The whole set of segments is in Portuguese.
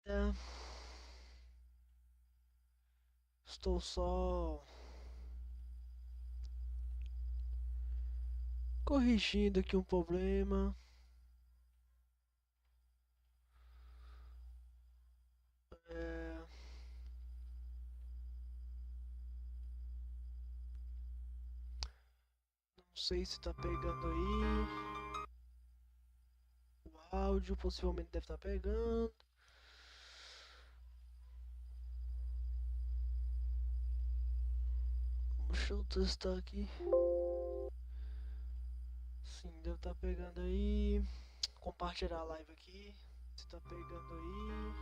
É, estou só corrigindo aqui um problema. É, não sei se tá pegando aí. O áudio possivelmente deve estar pegando. Deixa eu testar aqui. Sim, deve estar pegando aí. Compartilhar a live aqui. Se tá pegando aí.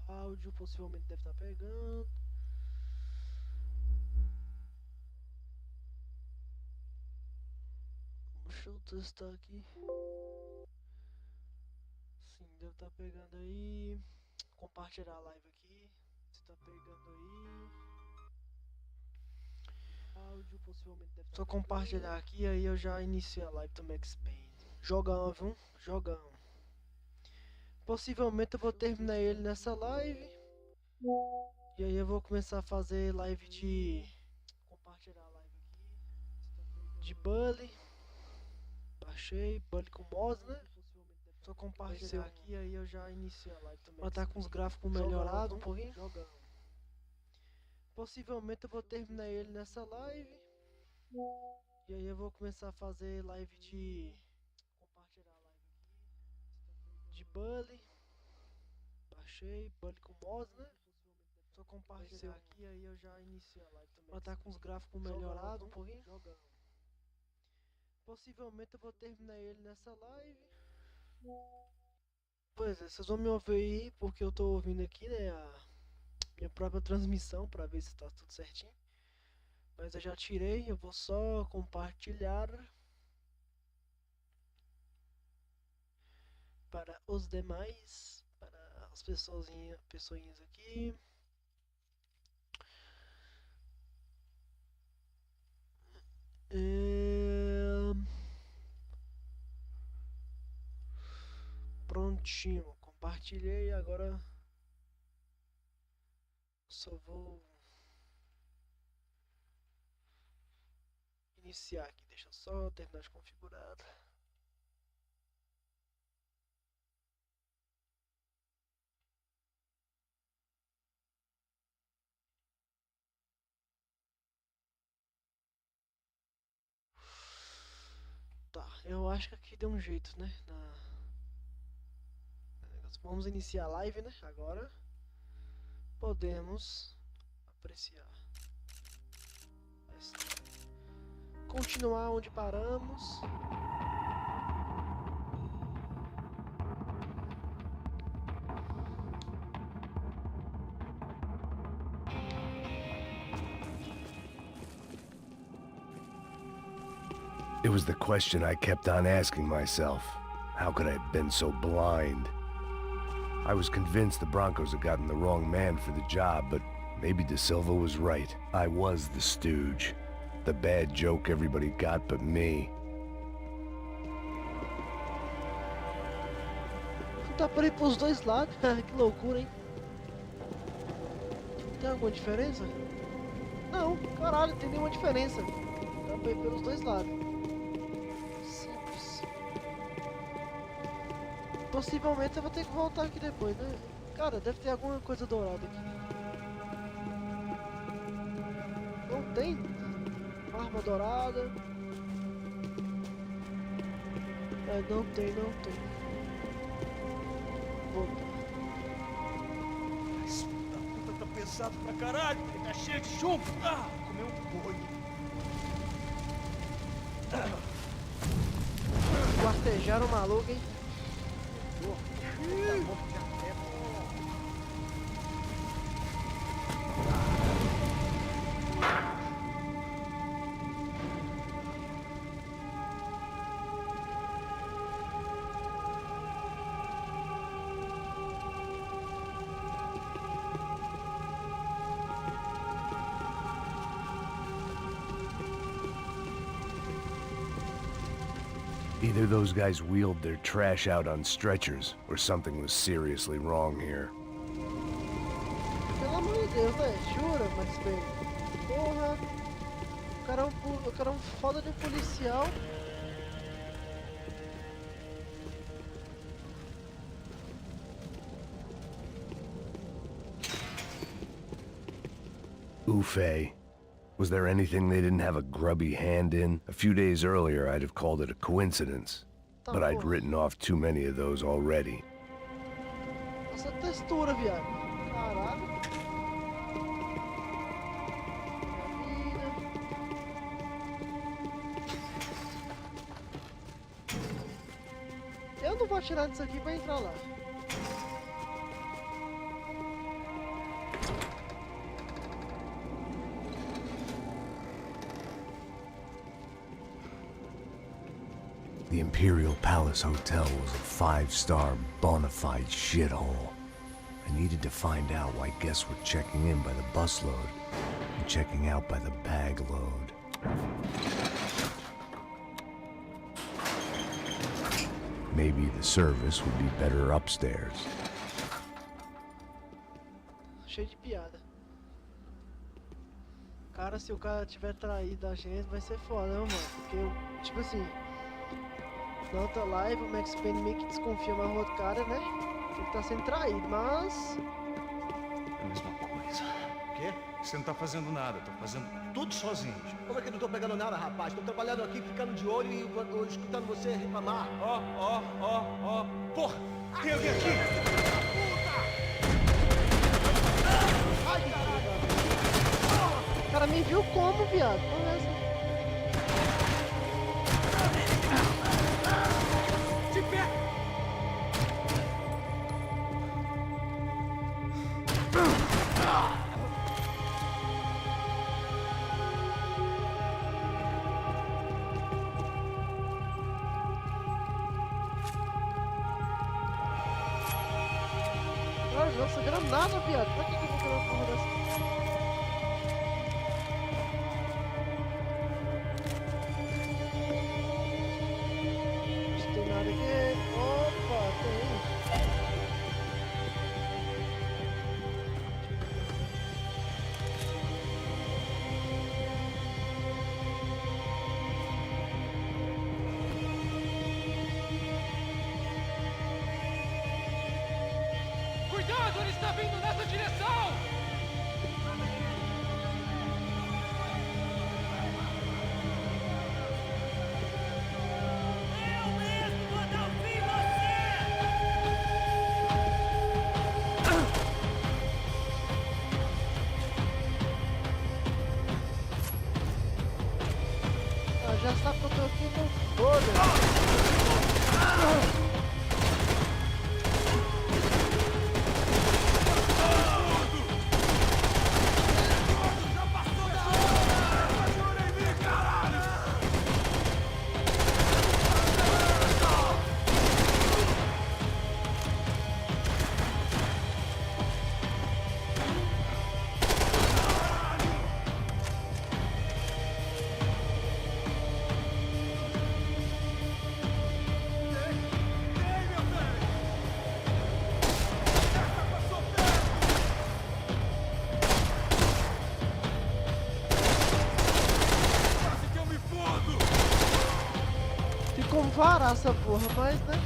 O áudio possivelmente deve estar pegando. Deixa eu testar aqui. Sim, deve estar pegando aí. Compartilhar a live aqui. Se tá pegando aí. Áudio possivelmente deve estar. Só compartilhar aqui aí eu já iniciei a live do Max Payne. Jogão, viu? Jogão. Possivelmente eu vou terminar ele nessa live. E aí eu vou começar a fazer live de. Compartilhar a live aqui. De Bully. Baixei. Bully com mods, né? Só compartilhar aqui aí eu já iniciei a live também. Vai estar com os gráficos melhorados um pouquinho. Jogão. Possivelmente eu vou terminar ele nessa live. E aí eu vou começar a fazer live de. Compartilhar a live aqui. De Bully. Baixei. Bully com mods, né? Só compartilhar aqui aí eu já iniciei a live também. Vai estar com os gráficos melhorados um pouquinho. Jogão. Possivelmente eu vou terminar ele nessa live. Pois é, vocês vão me ouvir aí porque eu tô ouvindo aqui, né, a minha própria transmissão pra ver se tá tudo certinho. Mas eu já tirei, eu vou só compartilhar para os demais, para as pessoinhas aqui. É... Prontinho, compartilhei, agora só vou iniciar aqui, deixa eu só terminar de configurar. Tá, eu acho que aqui deu um jeito, né? Vamos iniciar a live, né? Agora podemos apreciar. Continuar onde paramos. It was the question I kept on asking myself. How could I have been so blind? I was convinced the Broncos had gotten the wrong man for the job, but maybe De Silva was right. I was the stooge. The bad joke everybody got but me. Tá por aí pros dois lados. Que loucura, hein? Tem alguma diferença? Não, caralho, não tem nenhuma diferença. Tá por aí pelos dois lados. Simples. Possivelmente eu vou ter que voltar aqui depois, né? Cara, deve ter alguma coisa dourada aqui. Não tem? Uma arma dourada. É, não tem, não tem. Voltar. Esse filho da puta tá pesado pra caralho, ele tá cheio de chumbo. Comeu um boi. Quartejaram o maluco, hein? Either those guys wheeled their trash out on stretchers, or something was seriously wrong here. Pelo amor de Deus, né? Jura, Max Payne? Porra! O cara é um foda de policial. Ufe. Was there anything they didn't have a grubby hand in? A few days earlier, I'd have called it a coincidence. Tá, But I'd porra. written off too many of those already. Essa textura, viado. Caralho. Minha vida. Eu não vou atirar disso aqui pra entrar lá. The Imperial Palace Hotel was a five-star, bona fide shithole. I needed to find out why guests were checking in by the busload and checking out by the bag load. Maybe the service would be better upstairs. Cheio de piada. Cara, se o cara tiver traído a gente, vai ser foda, né, mano? Porque, tipo assim, na outra live o Max Payne meio que desconfia mais do outro cara, né? Ele tá sendo traído, mas... É a mesma coisa. O quê? Você não tá fazendo nada, tá fazendo tudo sozinho. Como é que eu não tô pegando nada, rapaz? Tô trabalhando aqui, ficando de olho e escutando você reclamar. Ó. Porra! Tem alguém aqui! Ai, caralho! O cara me viu como, viado? Olha essa. De pé! Nossa, granada, viado. Pra que eu vou querer uma porra dessa? Não tem nada aqui. Opa, tem. Cuidado, ele está vindo nessa direção! Ah, já sabe que eu tô aqui com foda. Ficou varar essa porra, mas né?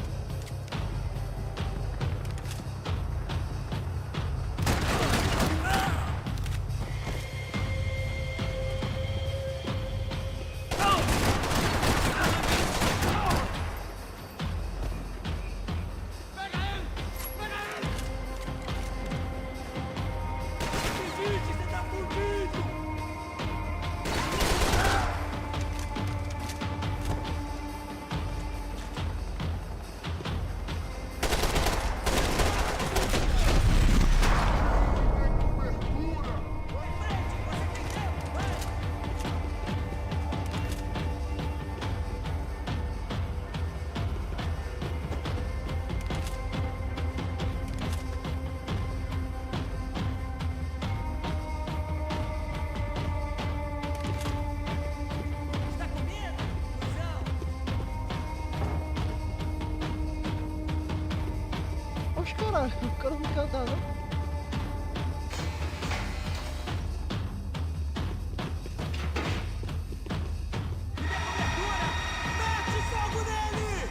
Oxe, caralho, o cara não quer andar, não. Mete fogo nele!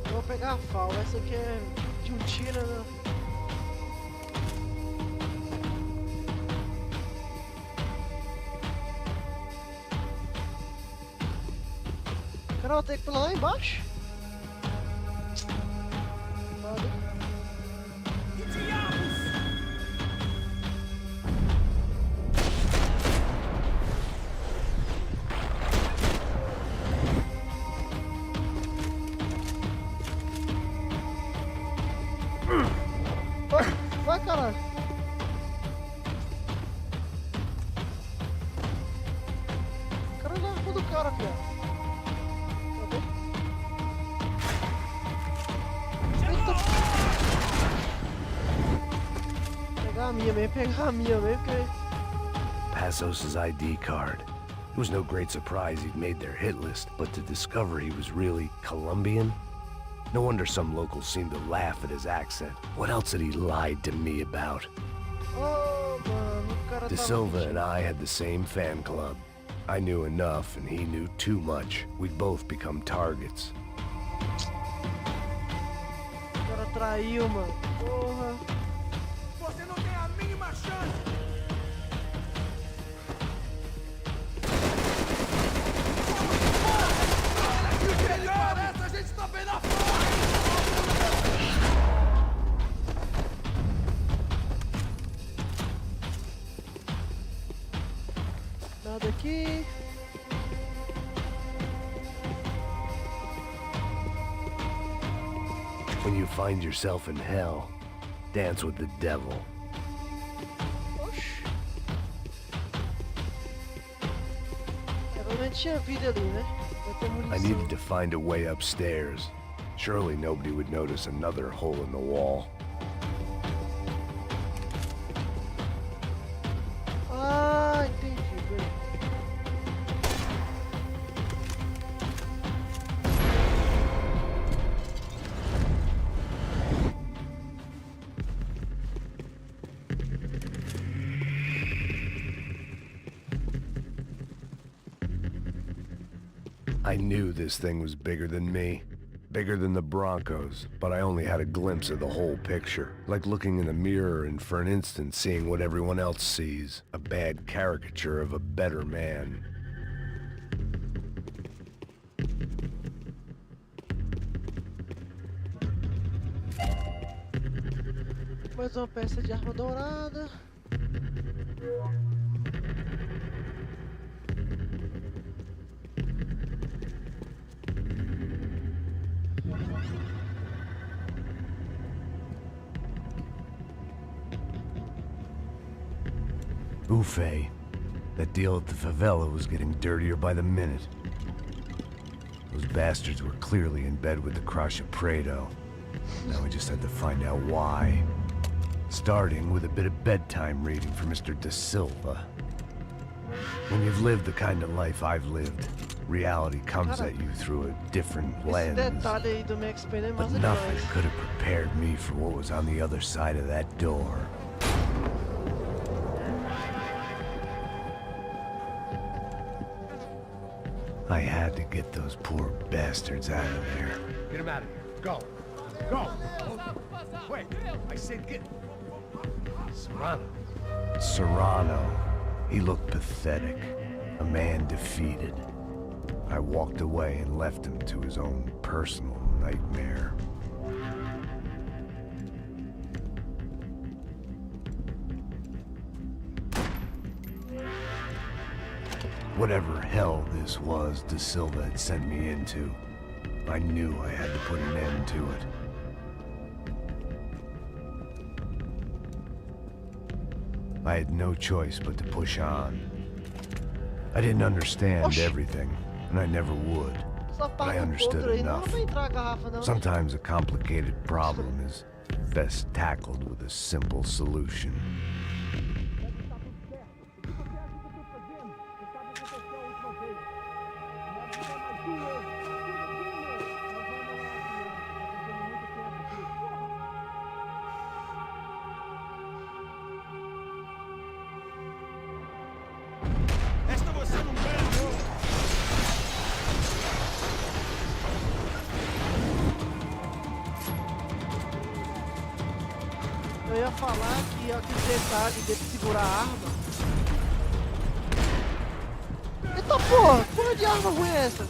Eu vou pegar a FAL, essa aqui é de um tiro, né? Cara, eu tenho que pular lá embaixo. Foda. Que diabos! Vai, caralho. Caralho, é a arma do cara, viado. Cadê? Eita. Pegar a minha mesmo, porque... Passos' ID card. It was no great surprise he'd made their hit list, but to discover he was really Colombian? No wonder some locals seemed to laugh at his accent. What else had he lied to me about? Oh, mano, o cara De tá Silva mentindo. and I had the same fan club. I knew enough and he knew too much. We'd both become targets. O cara traiu, mano. Porra. Você não tem a mínima chance! Melhor! Essa a gente tá bem na frente! Nada aqui. When you find yourself in hell, dance with the devil. Oxi. Realmente tinha vida ali, né? Vai ter I munição. needed to find a way upstairs. Surely nobody would notice another hole in the wall. Ah, entendi. Beleza. I knew this thing was bigger than me. Bigger than the Broncos, but I only had a glimpse of the whole picture. Like looking in a mirror and for an instant seeing what everyone else sees. A bad caricature of a better man. Mais uma peça de arma dourada. Buffet. That deal at the favela was getting dirtier by the minute. Those bastards were clearly in bed with the Crusher Prado. Now we just had to find out why. Starting with a bit of bedtime reading for Mr. De Silva. When you've lived the kind of life I've lived, reality comes at you through a different Esse lens. detalhe aí do Max Payne é But massa nothing demais. could have prepared me for what was on the other side of that door. I had to get those poor bastards out of there. Get him out of here. Go. Go. Wait. I said get... Serrano. Serrano. He looked pathetic. A man defeated. I walked away and left him to his own personal nightmare. Whatever hell this was De Silva had sent me into, I knew I had to put an end to it. I had no choice but to push on. I didn't understand everything, and I never would. But I understood enough. Sometimes a complicated problem is best tackled with a simple solution. Esta você não ganha, não. Eu ia falar que aquele detalhe dele segurar a arma. Eita porra! Que porra de arma ruim é essa?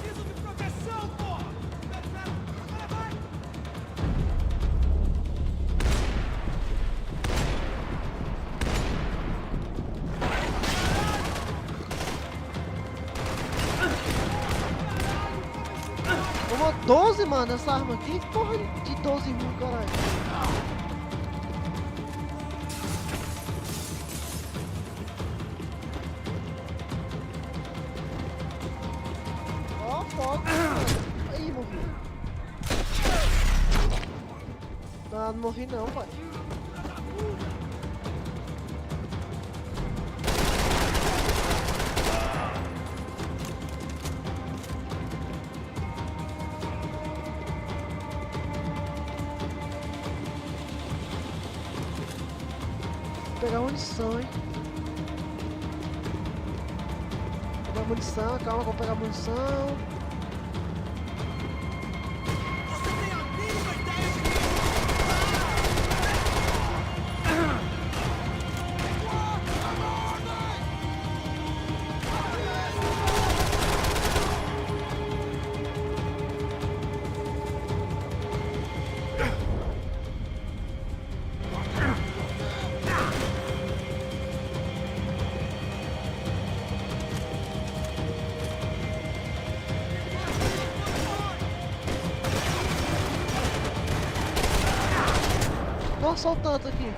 Preciso de proteção, porra! Vai! Uma 12, mano, essa arma aqui. Que porra de 12 ruim, caralho. Ó, fogo. Aí, morri. Não morri não, pai. Vou pegar munição, hein? Vou pegar munição, calma, vou pegar munição. Você tem a mínima ideia de quem... Nossa, olha o tanto aqui.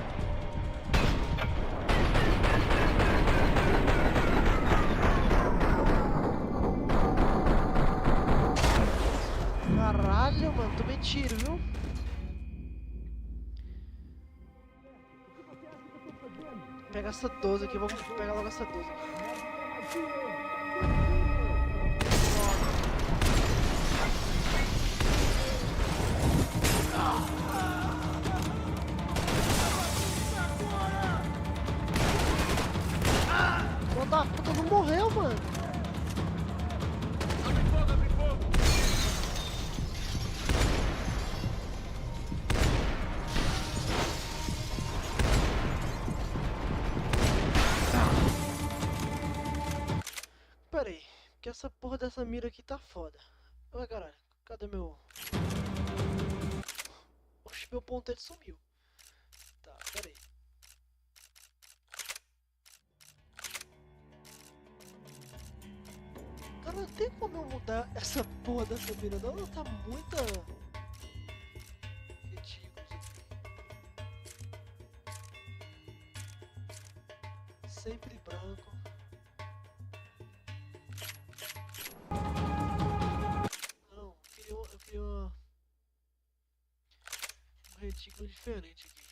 Caralho, mano, tomei tiro, viu? Vou pegar essa 12 aqui, vou pegar logo essa 12 aqui. Filho da puta não morreu, mano. Abre fogo! Pera aí, que essa porra dessa mira aqui tá foda. Ai, caralho, cadê meu... Oxe, meu ponteiro sumiu. Tá, pera aí. Cara, não tem como eu mudar essa porra dessa mira não, ela tá muita... ridículo. Sempre branco. Não, eu queria um retículo diferente aqui.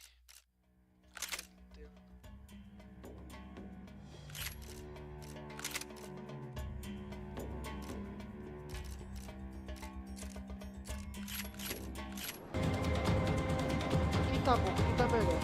Quem tá bom, quem tá melhor?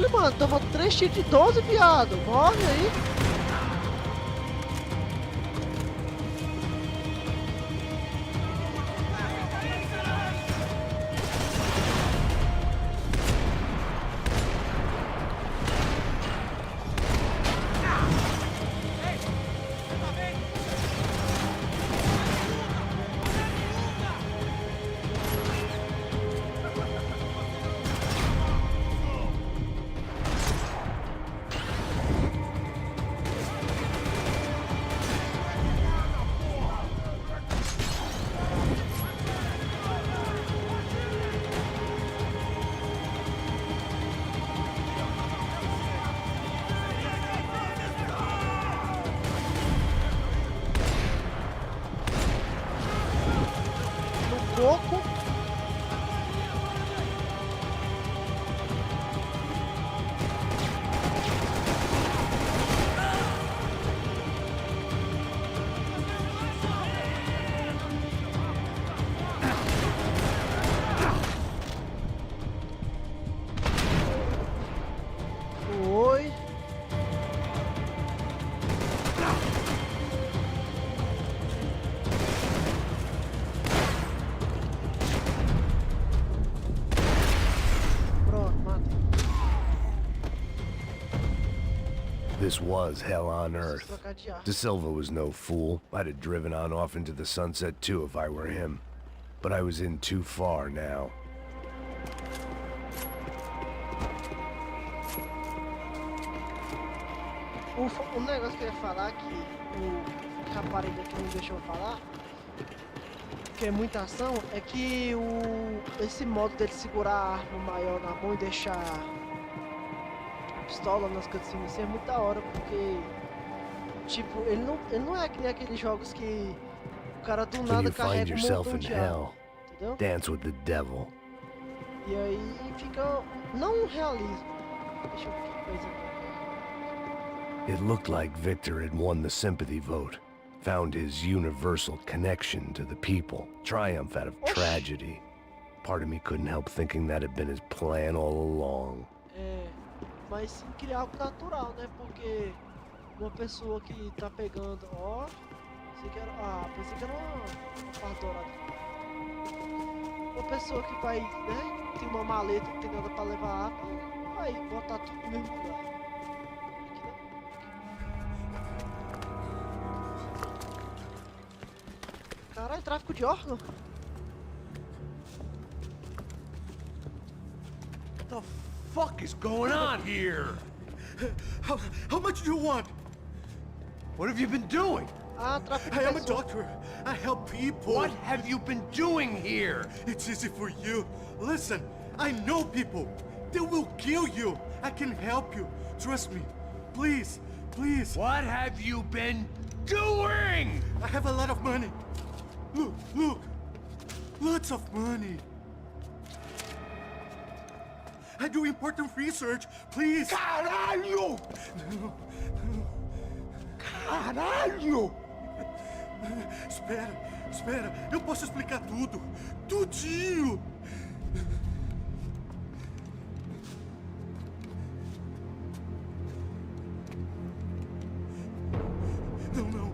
Caralho, mano, toma 3 tiros de 12, viado. Morre aí. Pouco. Oi. This was hell on earth. Trocar de ar. De Silva was no fool. I'd have driven on off into the sunset too if I were him. But I was in too far now. Um negócio que eu ia falar que o rapariga que não deixou eu falar, que é muita ação, é que esse modo dele segurar a arma maior na mão e deixar a pistola nas cutscenes é muito da hora, porque tipo, ele não é que nem aqueles jogos que o cara do When nada you find carrega um yourself montão in de arma, hell, entendeu? dance with the devil. E aí fica não um realismo. Deixa eu ver que coisa aqui. It looked like Victor had won the sympathy vote, found his universal connection to the people, triumph out of tragedy. Part of me couldn't help thinking that had been his plan all along. É, mas sim criar algo natural, né? Porque uma pessoa que tá pegando, ó, pensei que era uma parte dourada. Uma pessoa que vai, né? Tem uma maleta, não tem nada pra levar água, vai botar tudo no mesmo lugar. Aqui não. Caralho, tráfico de órgão? What the fuck is going on here? How much do you want? What have you been doing? Ah, tráfico de I am a pessoas. doctor. I help people. What have you been doing here? It's easy for you. Listen, I know people. They will kill you. I can help you. Trust me. Please, please. What have you been doing? I have a lot of money. Look, look. Lots of money. I do important research. Please. Caralho! Caralho! Espera. Eu posso explicar tudo. Tudinho. Não.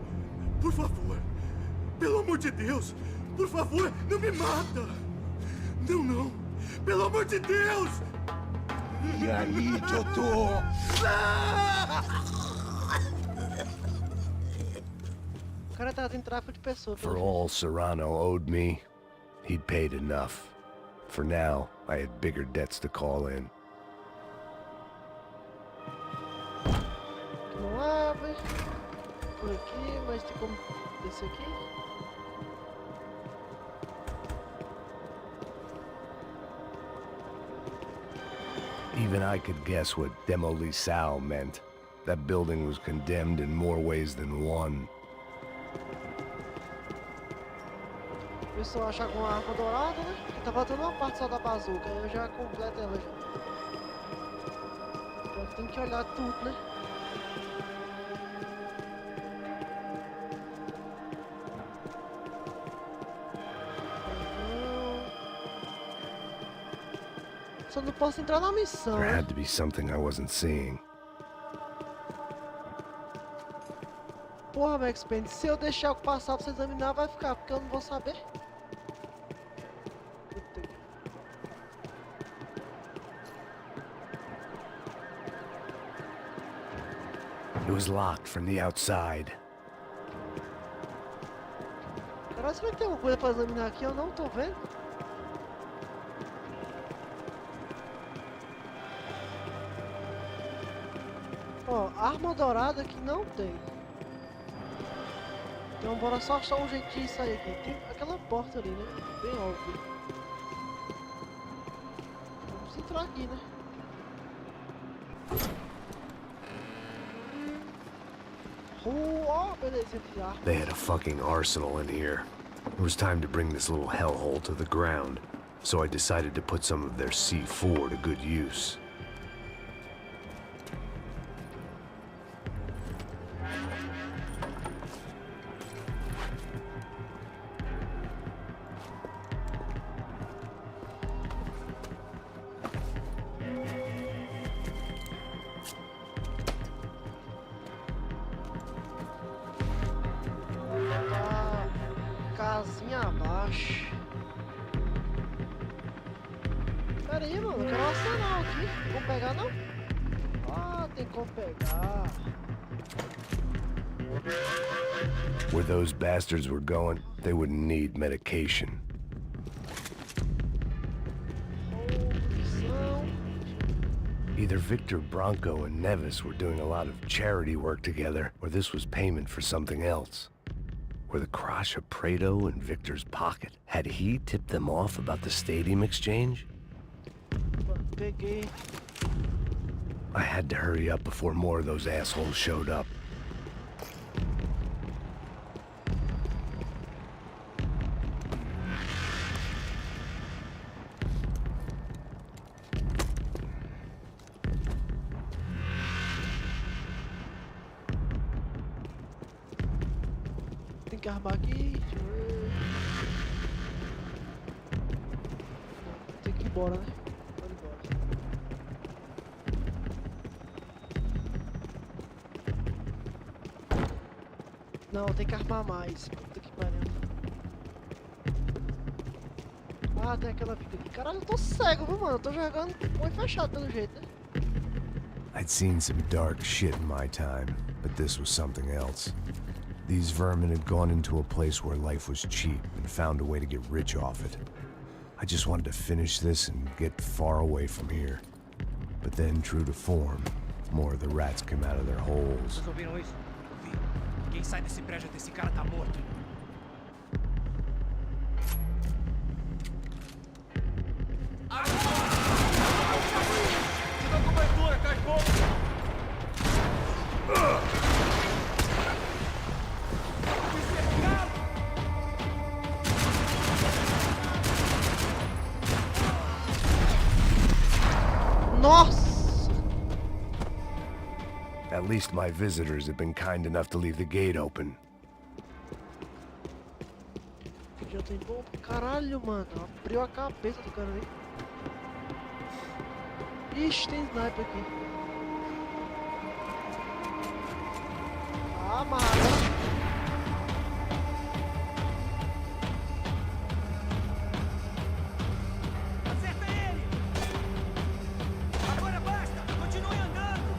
Por favor. Pelo amor de Deus. Por favor, não me mata. Não. Pelo amor de Deus. E aí, doutor? O cara tá em tráfico de pessoas. For all Serrano owed me, he'd paid enough. For now, I had bigger debts to call in. Que não abre. Por aqui, mas tem como descer aqui? Even I could guess what Demolisal meant. That building was condemned in more ways than one. Ver se eu achar alguma arma dourada, né? Porque tá faltando uma parte só da bazuca, aí eu já completo ela já. Então tem que olhar tudo, né? Só não posso entrar na missão, There né? had to be something I wasn't seeing. Porra, Max Payne, se eu deixar eu passar pra você examinar, vai ficar, porque eu não vou saber. Puta que- It was locked from the outside. Caralho, será que tem alguma coisa pra examinar aqui? Eu não tô vendo. Ó, arma dourada aqui não tem. Então bora só achar um jeitinho de sair aqui. Tem aquela porta ali, né? Bem óbvio. Vamos entrar aqui, né? Ó, beleza, entre arma. They had a fucking arsenal in here. It was time to bring this little hellhole to the ground, so I decided to put some of their C4 to good use. Tá casinha abaixo. Pera aí, mano, eu quero um arsenal aqui. Vamos pegar não? Ah, tem como pegar. Where those bastards were going, they wouldn't need medication. Missão. Either Victor Bronco and Nevis were doing a lot of charity work together, or this was payment for something else. Were the Crash of Prado in Victor's pocket? Had he tipped them off about the stadium exchange? Peguei. I had to hurry up before more of those assholes showed up. Tem que armar aqui. Deixa eu ver. Tem que ir embora, né? Pode ir embora. Não, tem que armar mais. Puta que pariu. Ah, tem aquela vida aqui. Caralho, eu tô cego, viu, mano? Eu tô jogando com o olho fechado pelo jeito, né? I'd seen some dark shit in my time, but this was something else. These vermin had gone into a place where life was cheap and found a way to get rich off it. I just wanted to finish this and get far away from here. But then, true to form, more of the rats came out of their holes. Vocês ouviram isso? Vi. Quem sai desse prédio desse cara tá morto. Chega a cobertura, cachorro! Nossa! At least my visitors had been kind enough to leave the gate open. Já tem bom. Caralho, mano. Abriu a cabeça do cara ali. Ixi, tem sniper aqui. Ah, mano. Acerta ele! Agora basta! Continue andando!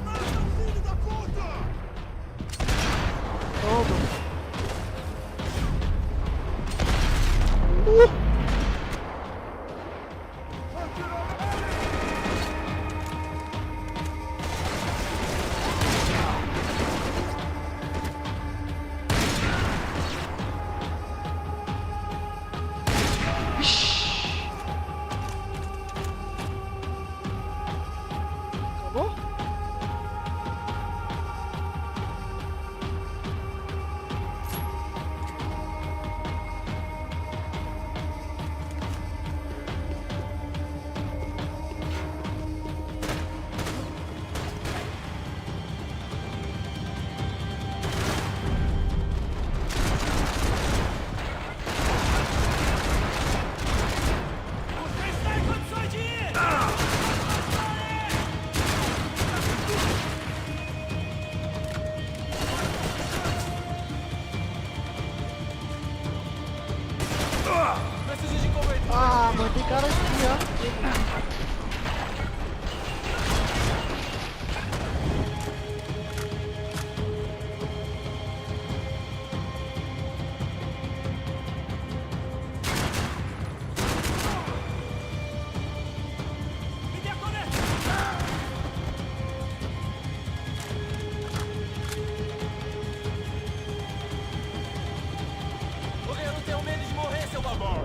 Mata o filho da puta! Toma. Ah, mano, tem cara aqui, ó. Eu não tenho medo de morrer, seu babão!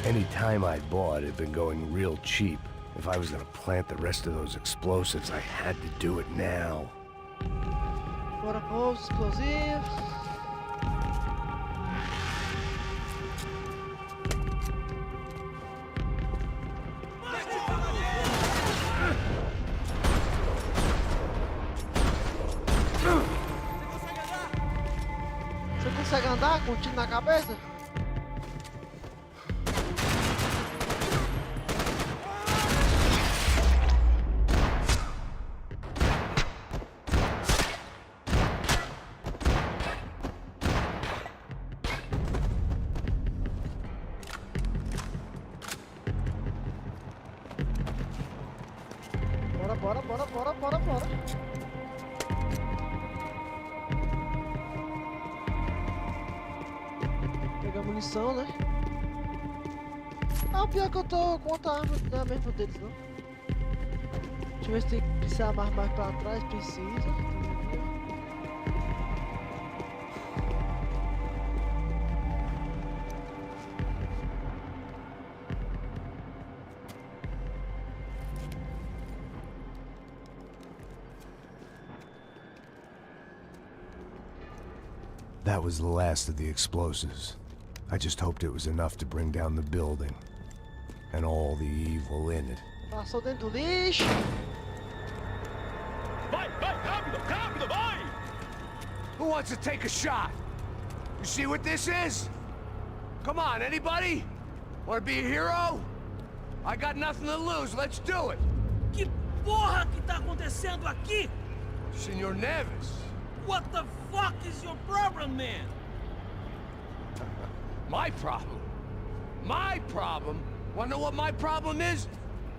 Any time I bought had been going real cheap. If I was gonna plant the rest of those explosives, I had to do it now. Bora pôr os explosivos. Você consegue andar com um tiro na cabeça? Bora. Pegar munição, né? Ah, o pior é que eu tô com outra arma, não é a mesma deles, não. Deixa eu ver se tem que precisar mais pra trás, precisa. That was the last of the explosives. I just hoped it was enough to bring down the building. And all the evil in it. Passou dentro do lixo. Vai, rápido, vai! Who wants to take a shot? You see what this is? Come on, anybody? Want to be a hero? I got nothing to lose, let's do it! Que porra que tá acontecendo aqui? Senor Neves. What the fuck is your problem, man? My problem? My problem? Wanna know what my problem is?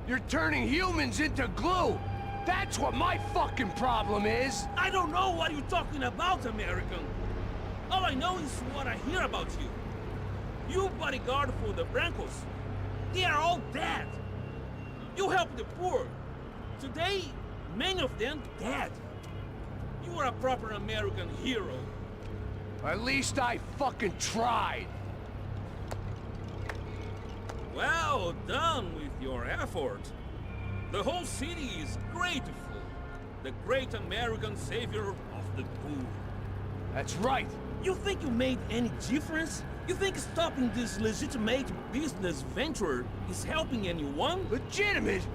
You're turning humans into glue! That's what my fucking problem is! I don't know what you're talking about, American. All I know is what I hear about you. You bodyguard for the Brancos. They are all dead. You help the poor. Today, many of them dead. You are a proper American hero. At least I fucking tried! Well done with your effort. The whole city is grateful. The great American savior of the poor. That's right! You think you made any difference? You think stopping this legitimate business venture is helping anyone? Legitimate?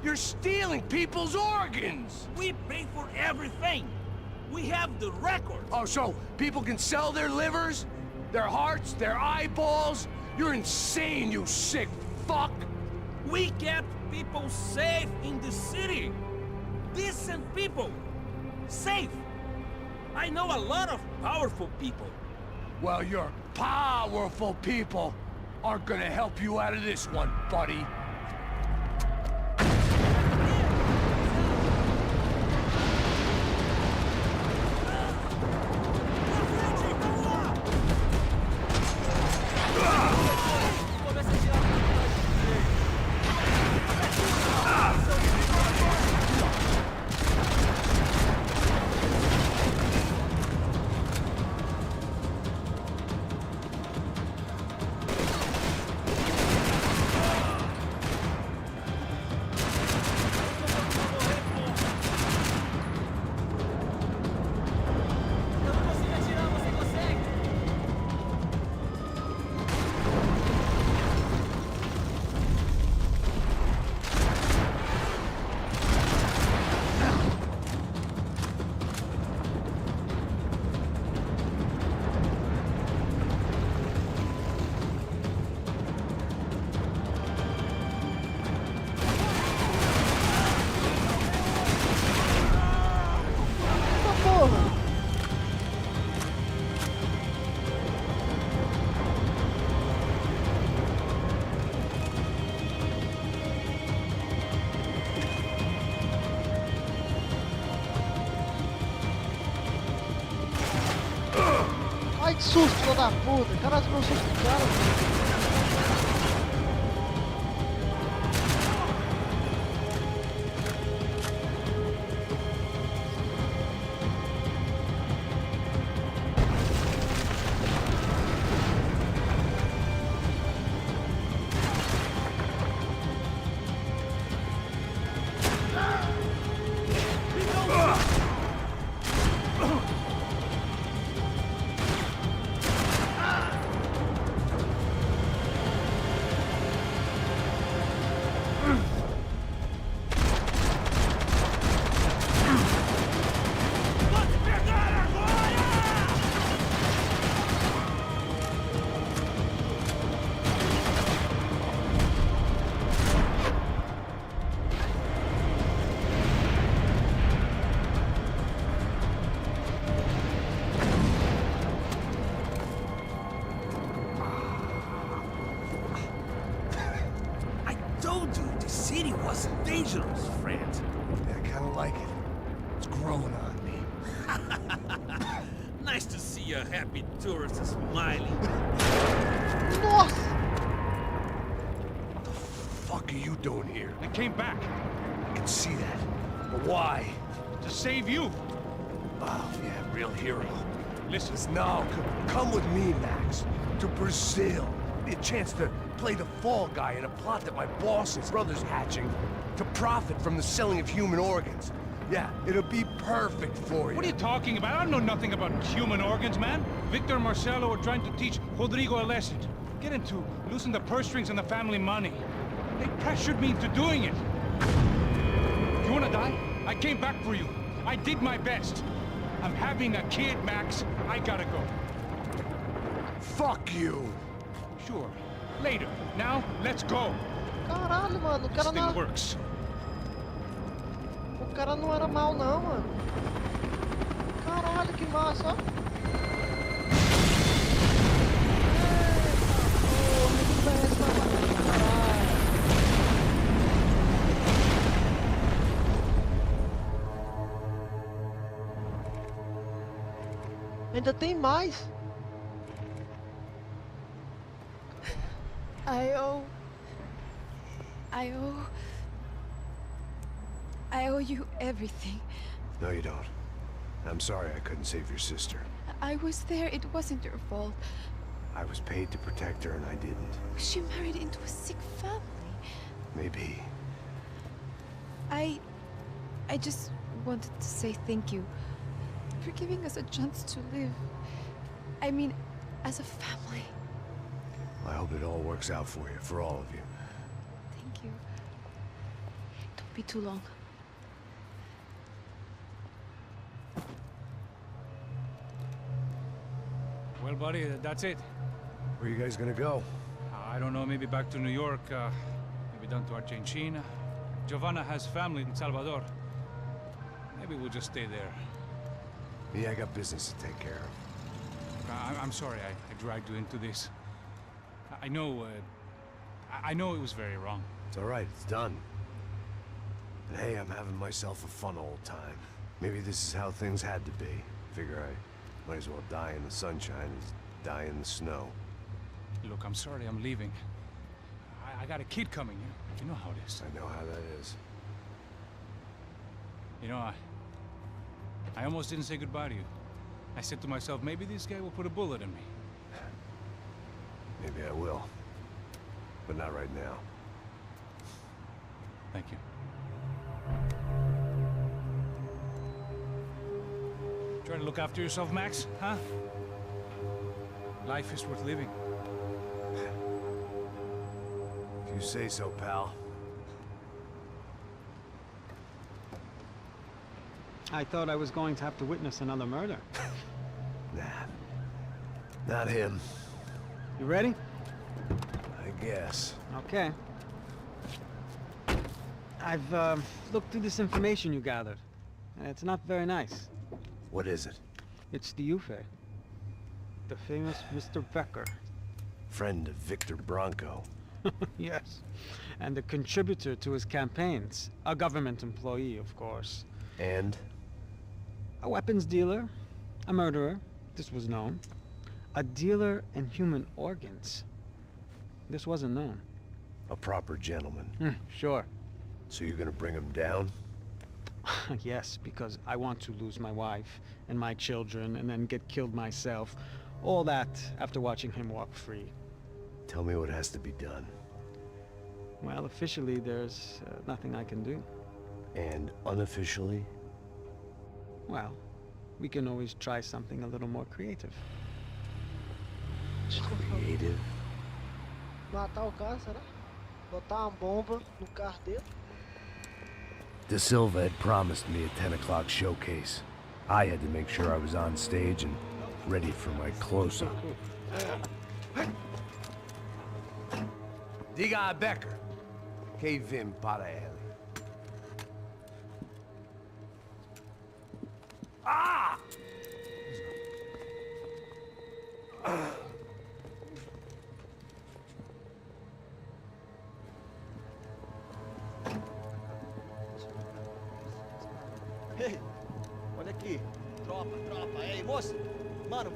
You're stealing people's organs! We pay for everything. We have the record. Oh, so people can sell their livers? Their hearts? Their eyeballs? You're insane, you sick fuck! We kept people safe in the city. Decent people. Safe. I know a lot of powerful people. Well, your powerful people aren't gonna help you out of this one, buddy. Ai que susto, filho da puta. Caralho, tomou um susto do cara. I told you the city was dangerous, friend. Yeah, I kinda like it. It's growing on me. Nice to see a happy tourist smiling. Nossa! What the fuck are you doing here? I came back I can see that. But why? to save you. Oh, yeah, real hero. Listen, No, come with me, Max. To Brazil. Be a chance to play the fall guy in a plot that my boss's brother's hatching to profit from the selling of human organs. Yeah, it'll be perfect for you. what are you talking about? I know nothing about human organs, man. Victor and Marcelo were trying to teach Rodrigo a lesson. Get him to loosen the purse strings and the family money. They pressured me into doing it. You wanna die? I came back for you. I did my best. I'm having a kid, Max. I gotta go. Fuck you. Sure. Later. Now, let's go. Caralho, mano. This thing works. O cara não era mal, não, mano. Caralho, que massa, ó. Eita, porra, que festa, caralho. Ainda tem mais. I owe... I owe... I owe you everything. No, you don't. I'm sorry I couldn't save your sister. I was there. It wasn't your fault. I was paid to protect her and I didn't. She married into a sick family. Maybe. I just wanted to say thank you for giving us a chance to live. I mean, as a family. I hope it all works out for you, for all of you. Thank you. Don't be too long. Well, buddy, that's it. Where are you guys gonna go? I don't know, maybe back to New York, maybe down to Argentina. Giovanna has family in Salvador. Maybe we'll just stay there. Yeah, I got business to take care of. I'm sorry I dragged you into this. I know, I know it was very wrong. It's all right, it's done. And hey, I'm having myself a fun old time. Maybe this is how things had to be. Figure I might as well die in the sunshine as die in the snow. Look, I'm sorry I'm leaving. I got a kid coming, you know how it is. I know how that is. You know, I almost didn't say goodbye to you. I said to myself, maybe this guy will put a bullet in me. Maybe I will. But not right now. Thank you. Try to look after yourself, Max, huh? Life is worth living. If you say so, pal. I thought I was going to have to witness another murder. Nah. Not him. You ready? I guess. Okay. I've looked through this information you gathered. It's not very nice. What is it? It's the Ufe. The famous Mr. Becker. Friend of Victor Bronco. Yes. And a contributor to his campaigns. A government employee, of course. And? A weapons dealer. A murderer. This was known. A dealer in human organs? This wasn't known. A proper gentleman. Sure. So you're gonna bring him down? Yes, because I want to lose my wife and my children and then get killed myself. All that after watching him walk free. Tell me what has to be done. Well, officially, there's nothing I can do. And unofficially? Well, we can always try something a little more creative. Creative? Matar o cara, será? Botar uma bomba no carro dele? De Silva had promised me a 10 o'clock showcase. I had to make sure I was on stage and ready for my close-up. Diga a Becker. Que vim para ele. Ah! Ei, olha aqui. Tropa. Ei, moço. Mano,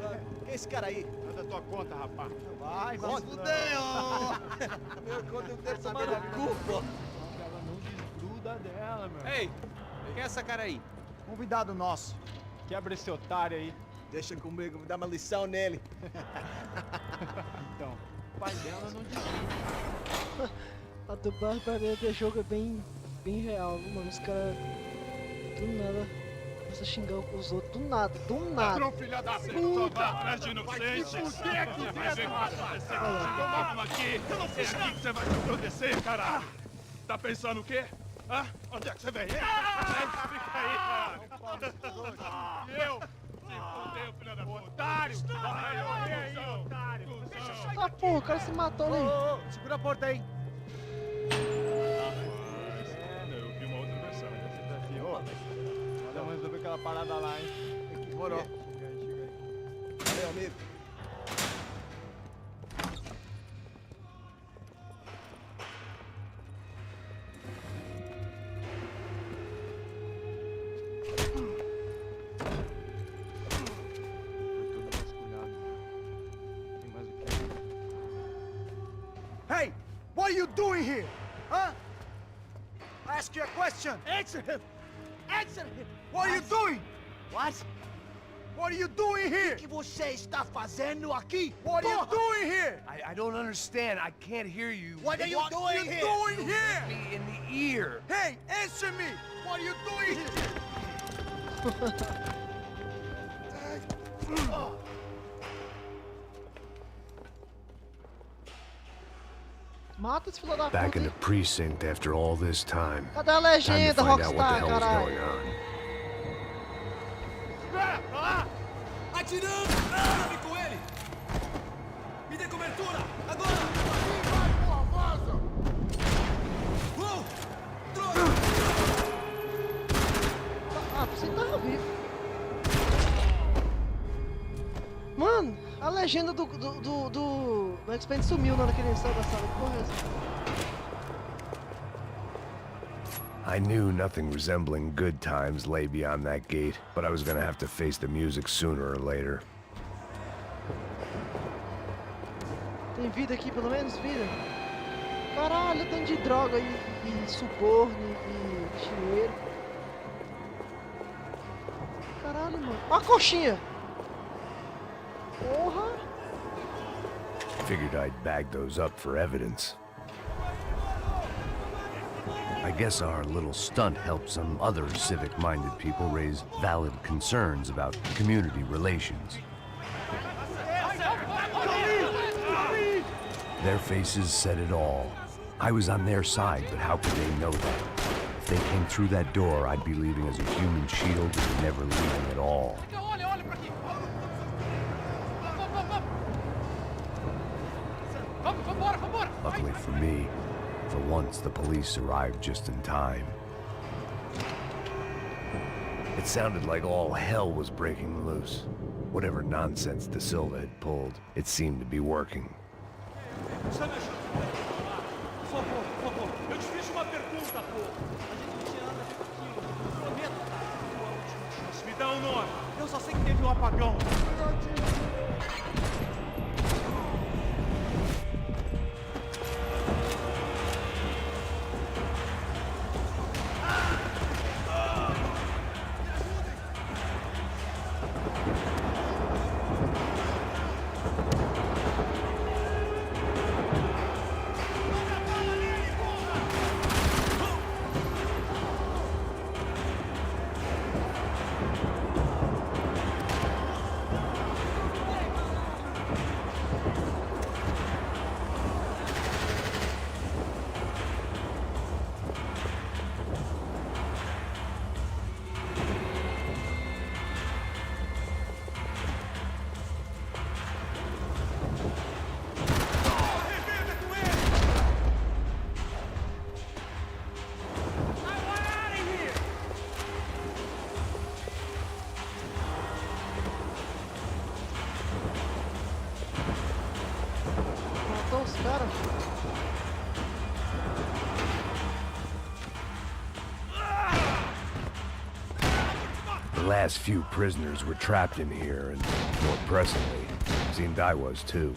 quem é esse cara aí? Manda tua conta, rapaz. Vai se fuder, Meu conta eu quero saber no cu, pô. Ela não desgruda dela, meu. Ei, quem é essa cara aí? Convidado nosso. Quebra esse otário aí. Deixa comigo, vou dar uma lição nele. Então, o pai dela não desgruda. A dublagem pra mim desse jogo é bem real, viu, mano? Os caras do nada começam a xingar os outros, do nada. Ladrão, filha da puta! Atrás de inocente! Vai ver o que vai acontecer! Toma aqui! Eu não fiz aqui que você vai acontecer, caralho! Tá pensando o quê? Hã? Onde é que você vem? Fica aí, caralho! E eu? Se fudeu, filha da puta! Otário! Vai morrer aí, otário! Ah, porra, o cara se matou ali. Segura a porta aí. Eu vi uma outra versão. Vamos resolver aquela parada lá, hein? Demorou. Chega aí. Valeu, amigo. Hey, what are you doing here? Huh? I ask you a question. Answer him. Answer him. What are you doing? What? What are you doing here? O que você está fazendo aqui? What are you doing here? I don't understand. I can't hear you. What are you What are doing you here? doing here? Me in the ear. Hey, answer me. What are you doing here? Mata esse filho da puta. Back in the hein? precinct after all this time. Cadê a Time to legenda, find out what the Rockstar, hell was caralho? going on. Atirando! Atirando com ele! Me dê cobertura! Agora! Ah, você tava vivo. Mano, a legenda do X-Men sumiu na hora que ele saiu da sala. Que porra é essa? I knew nothing resembling good times lay beyond that gate, but I was gonna have to face the music sooner or later. Tem vida aqui, pelo menos? Vida? Caralho, tanto de droga e suborno e dinheiro. Caralho, mano. Ó a coxinha! Porra! Figured I'd bag those up for evidence. I guess our little stunt helped some other civic-minded people raise valid concerns about community relations. Their faces said it all. I was on their side, but how could they know that? If they came through that door, I'd be leaving as a human shield and never leaving at all. Luckily for me, for once the police arrived just in time. It sounded like all hell was breaking loose. Whatever nonsense De Silva had pulled, it seemed to be working. Por favor. Eu te fiz uma pergunta, pô. A gente anda aqui. Prometa, tá? Tua última chance. Me dá um nome. Eu só sei que teve um apagão. cara. The last few prisoners were trapped in here, and more pressingly, seemed I was too.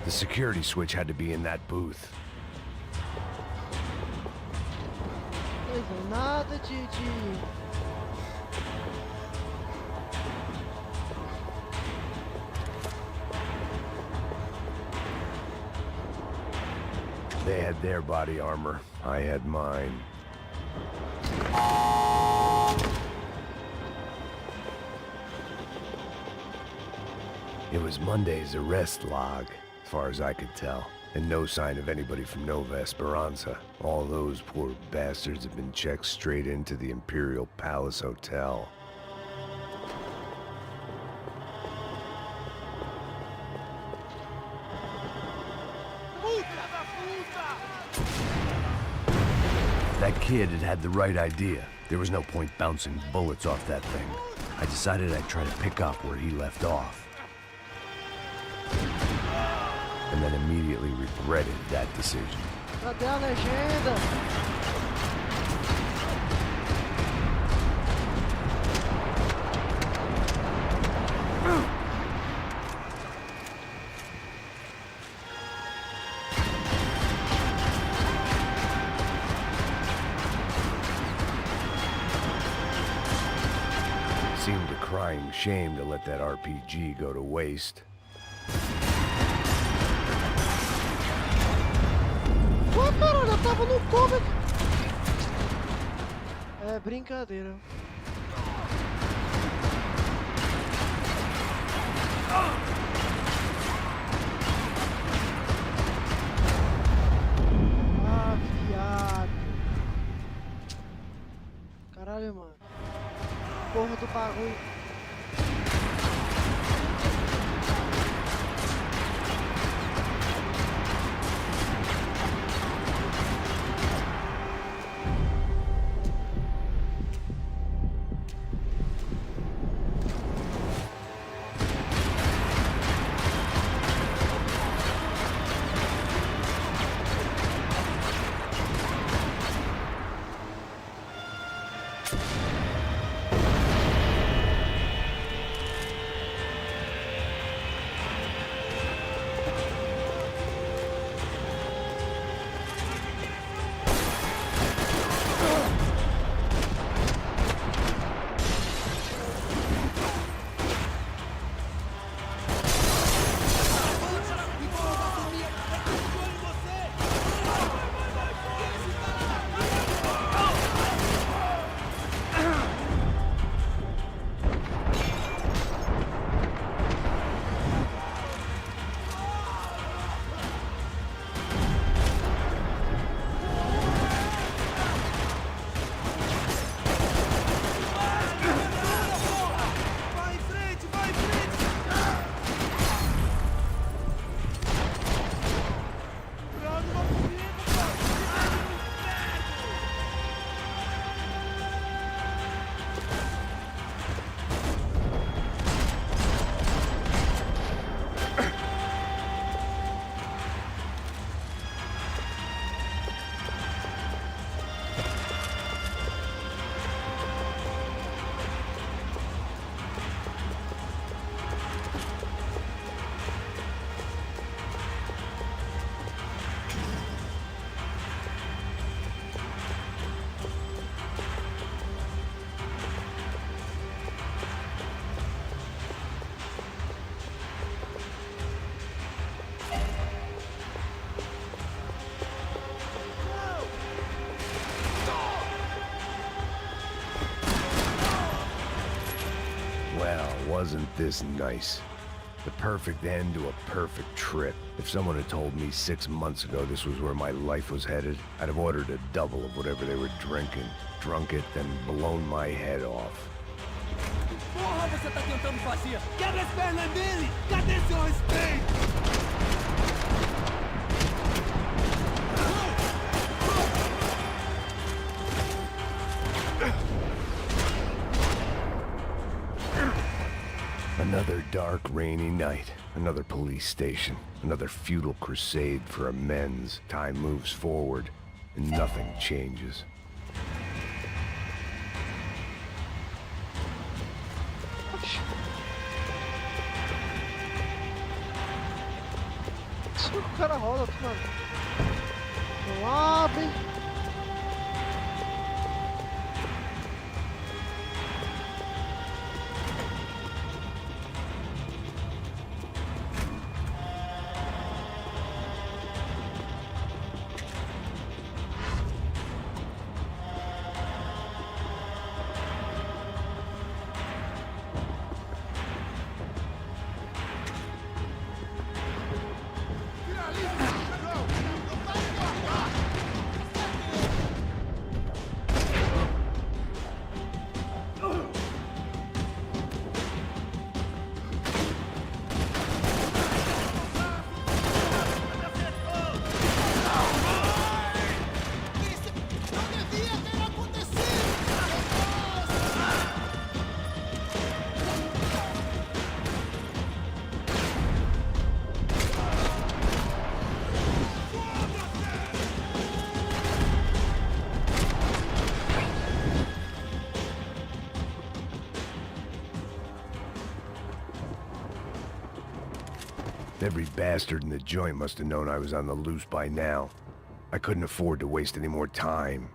The security switch had to be in that booth. Não nada de... They had their body armor. I had mine. It was Monday's arrest log, as far as I could tell. And no sign of anybody from Nova Esperanza. All those poor bastards have been checked straight into the Imperial Palace Hotel. That kid had had the right idea. There was no point bouncing bullets off that thing. I decided I'd try to pick up where he left off. And then immediately regretted that decision. Cadê a legenda? Seemed a crying shame to let that RPG go to waste. Pô, caralho, eu tava no cover. É brincadeira. Ah, viado. Caralho, mano. Porra do bagulho. Wasn't this nice? The perfect end to a perfect trip. If someone had told me 6 months ago this was where my life was headed, I'd have ordered a double of whatever they were drinking, drunk it, then blown my head off. Porra, você tá tentando fazer? Quebra as pernas dele! Cadê seu respeito? Another dark, rainy night. Another police station. Another futile crusade for amends. Time moves forward, and nothing changes. Isso o cara rola, mano. Não abre. Every bastard in the joint must have known I was on the loose by now. I couldn't afford to waste any more time.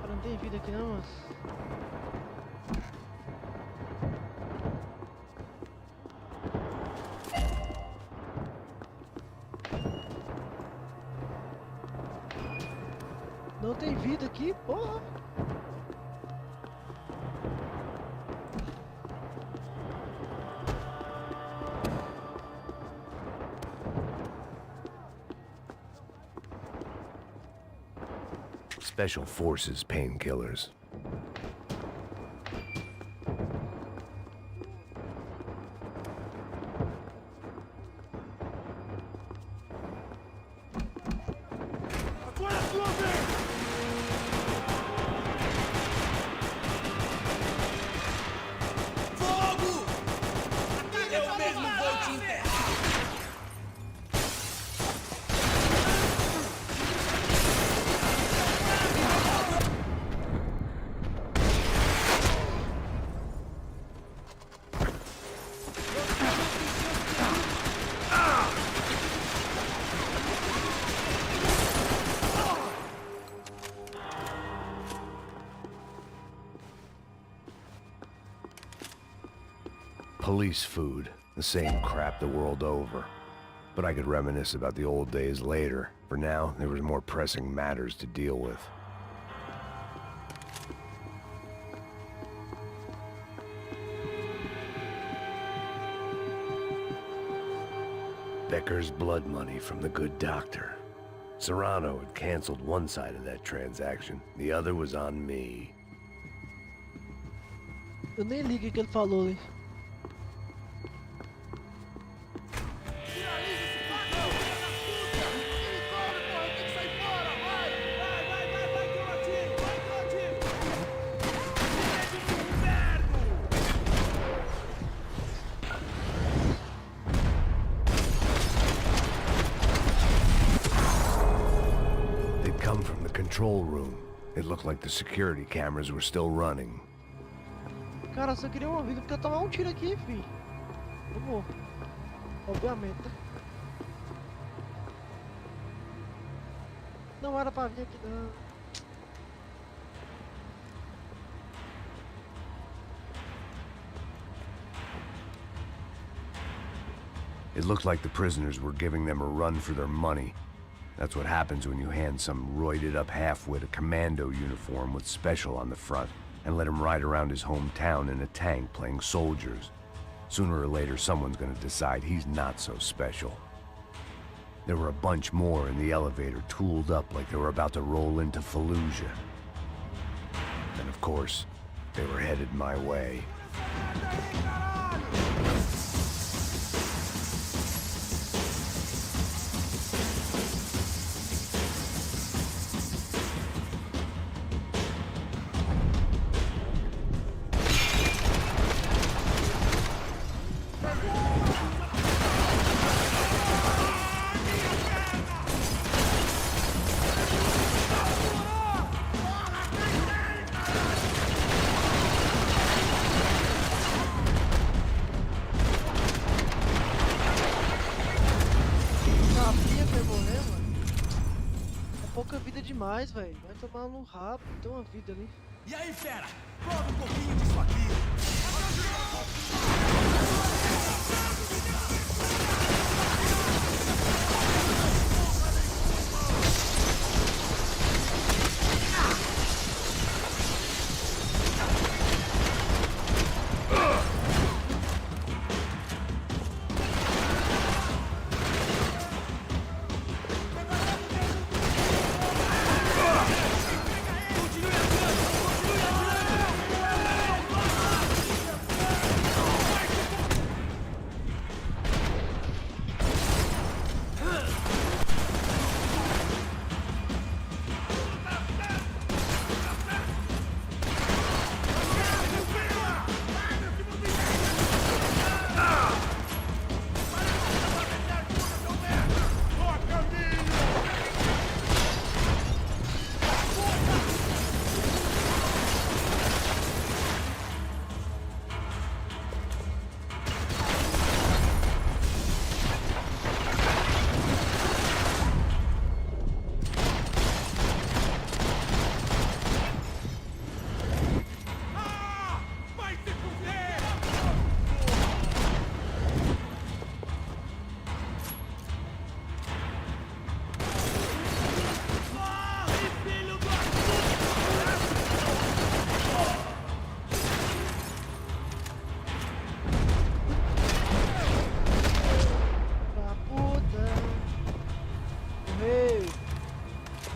Cara, não tem vida aqui não, mano. Não tem vida aqui, porra. Special Forces painkillers. Fogo! Eu mesmo vou te enterrar! Police food, the same crap the world over. But I could reminisce about the old days later. For now, there was more pressing matters to deal with. Becker's blood money from the good doctor. Serrano had canceled one side of that transaction. The other was on me. Eu nem ligo o que ele falou ali. Control room. It looked like the security cameras were still running. Cara, eu só queria uma vida porque eu tomar um tiro aqui, fi. Eu morro. Obviamente. Não era pra vir aqui não. It looked like the prisoners were giving them a run for their money. That's what happens when you hand some roided up halfwit a commando uniform with special on the front. and let him ride around his hometown in a tank playing soldiers. Sooner or later, someone's gonna decide he's not so special. There were a bunch more in the elevator, tooled up like they were about to roll into Fallujah. And of course, they were headed my way. Sabia que ia morrer, mano. É pouca vida demais, velho. Vai tomar no rabo, tem uma vida ali. E aí, fera? Prova um pouquinho disso aqui.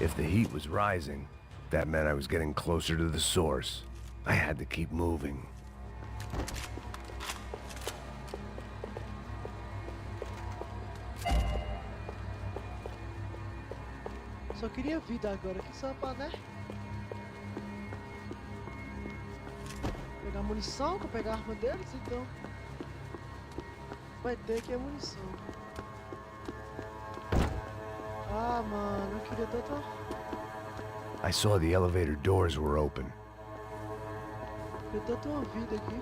If the heat was rising, that meant I was getting closer to the source. I had to keep moving. Só queria vida agora, que samba, né? Pegar munição, que eu pegar a arma deles, então. Vai ter que é munição. Ah, mano, eu queria tanto. I saw the elevator doors were open. Eu queria tanto uma vida aqui.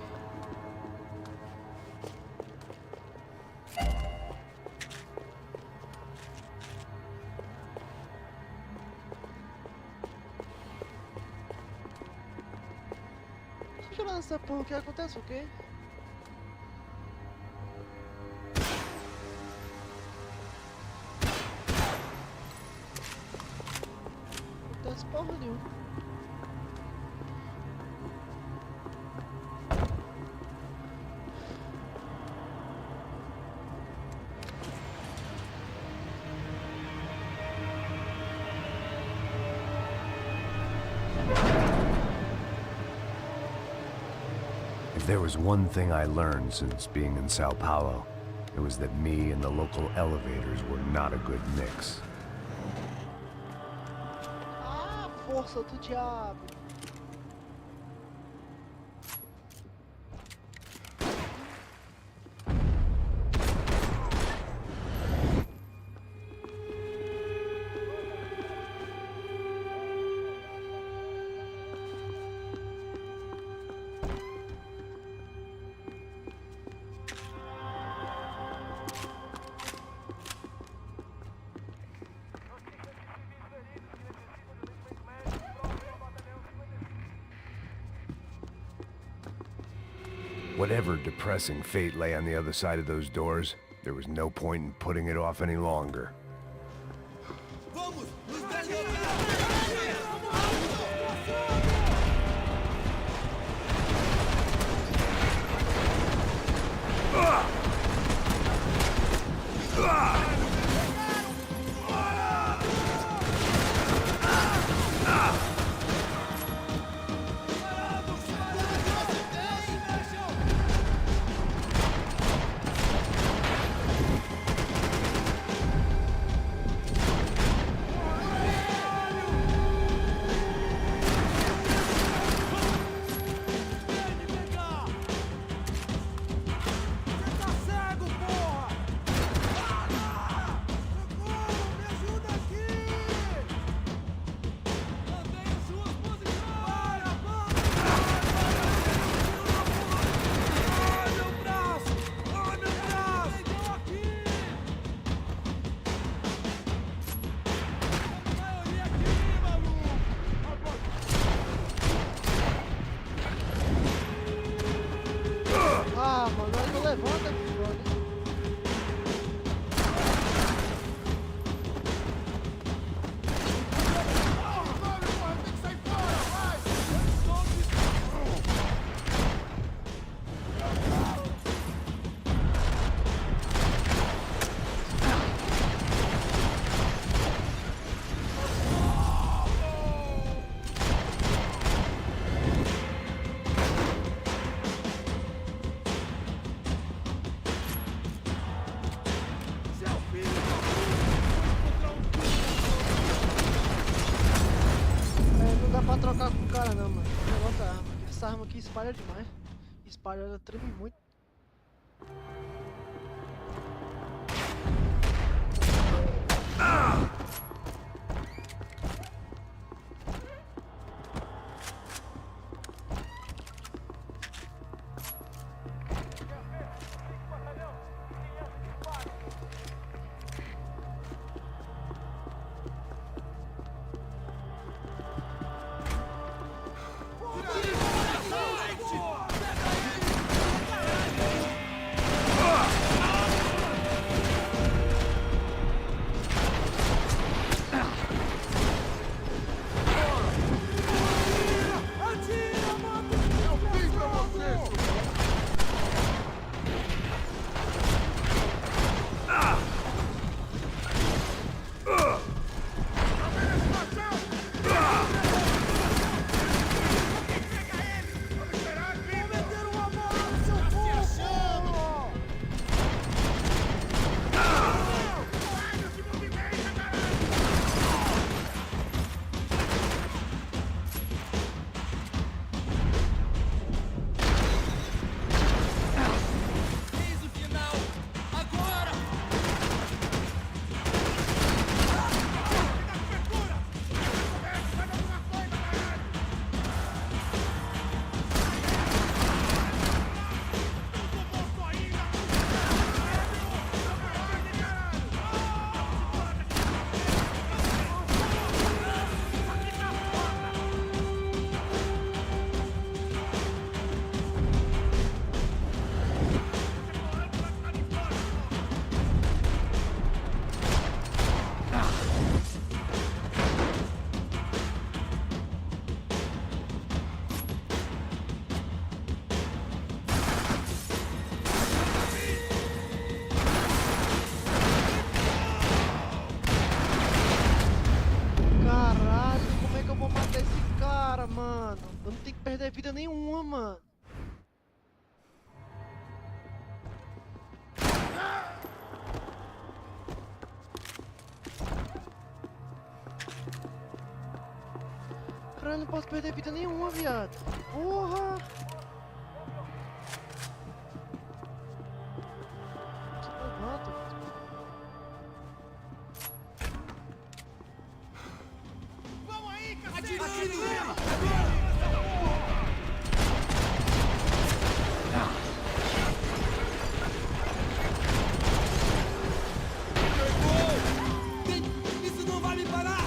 Deixa eu lançar porra, o que acontece, o quê? Não acontece porra nenhuma. If there was one thing I learned since being in Sao Paulo, it was that me and the local elevators were not a good mix. Ah, força do diabo. Whatever depressing fate lay on the other side of those doors, there was no point in putting it off any longer. Vamos! Nos Ah, mano, aí não levanta, brother. Não dá pra trocar com o cara não, mano. O negócio da arma. Essa arma aqui espalha demais. Espalha, ela treme muito. mano. Eu não tenho que perder vida nenhuma, mano. Caralho, eu não posso perder vida nenhuma, viado. Porra! Levanta. Vamos aí, cacete! Atire em cima! Isso não vai me parar!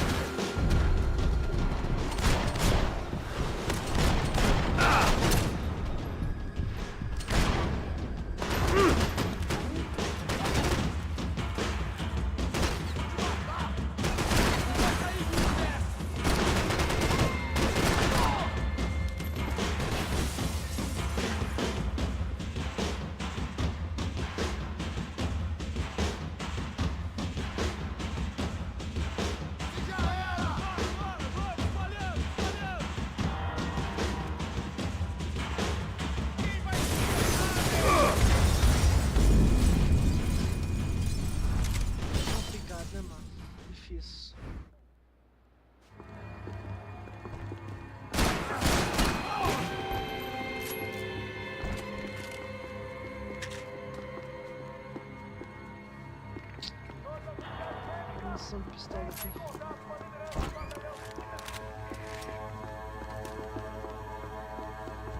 munição de pistola aqui.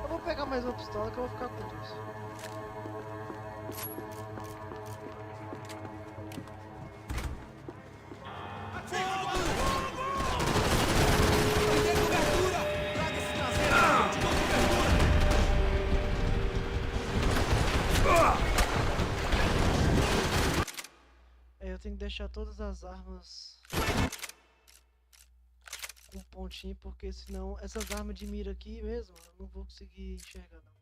Eu vou pegar mais uma pistola que eu vou ficar com duas. Eu tenho que deixar todas as armas com pontinho, porque senão essas armas de mira aqui mesmo, eu não vou conseguir enxergar não.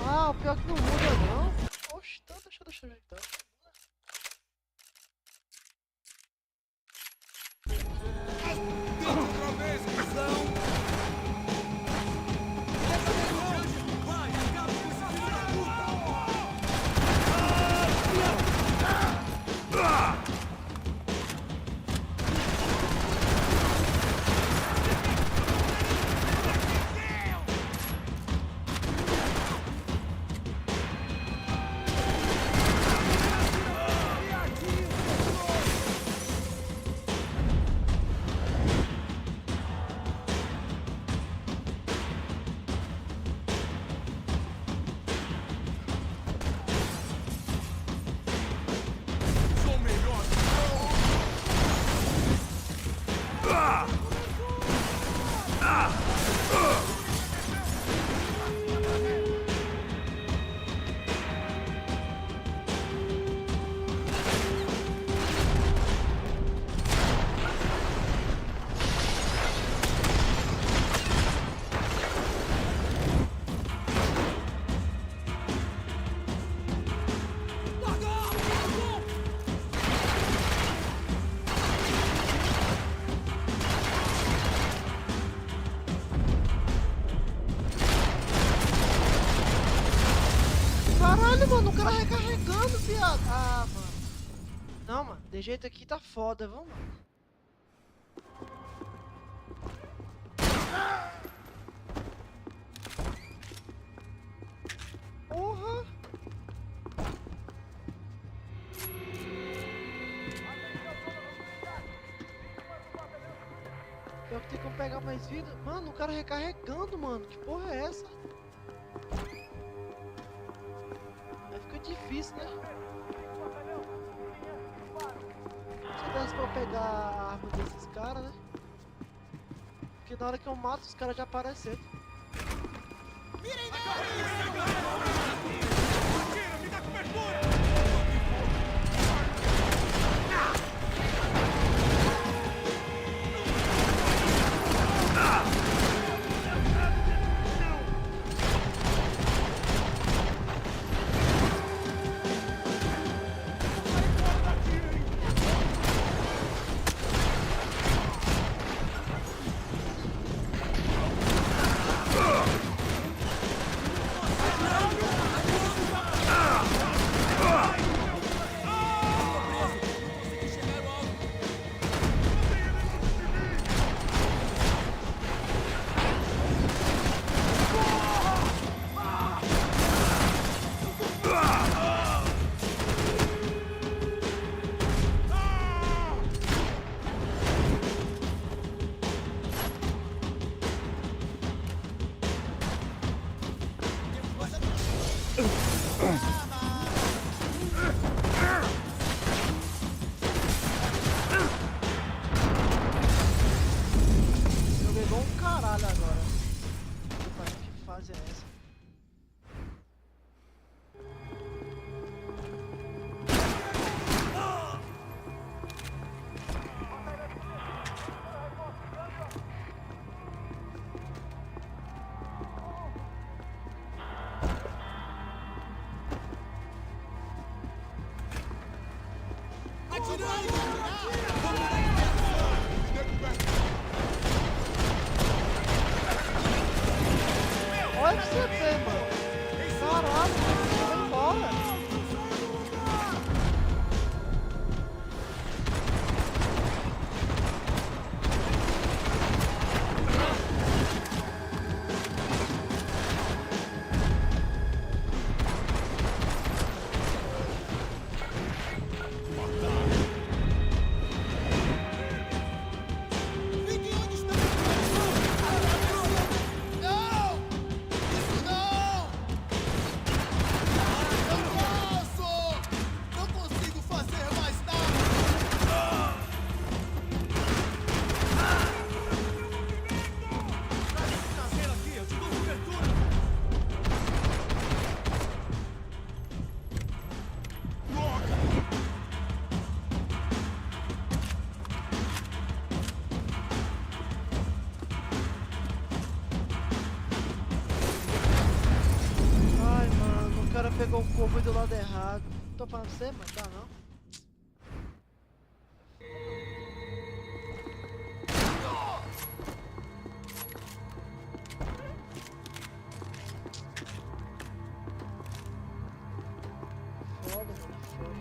Ah, o pior que não muda não. Oxe, então deixa eu ver que tá. Outra vez, visão! Caralho, mano, o cara recarregando, viado. Ah, mano. Não, mano, de jeito aqui tá foda, vamos lá. Porra! Pior que tem como pegar mais vida. Mano, o cara recarregando, mano. Que porra é essa? Aí fica difícil, né? Se desse pra eu pegar a arma desses caras, né? Porque na hora que eu mato, os caras já apareceram. Me dá cobertura! Olha pra você ver, mano. Caralho, vai embora. cara pegou o corpo do lado errado. Tô falando pra você, mas tá não. Foda, mano, foda.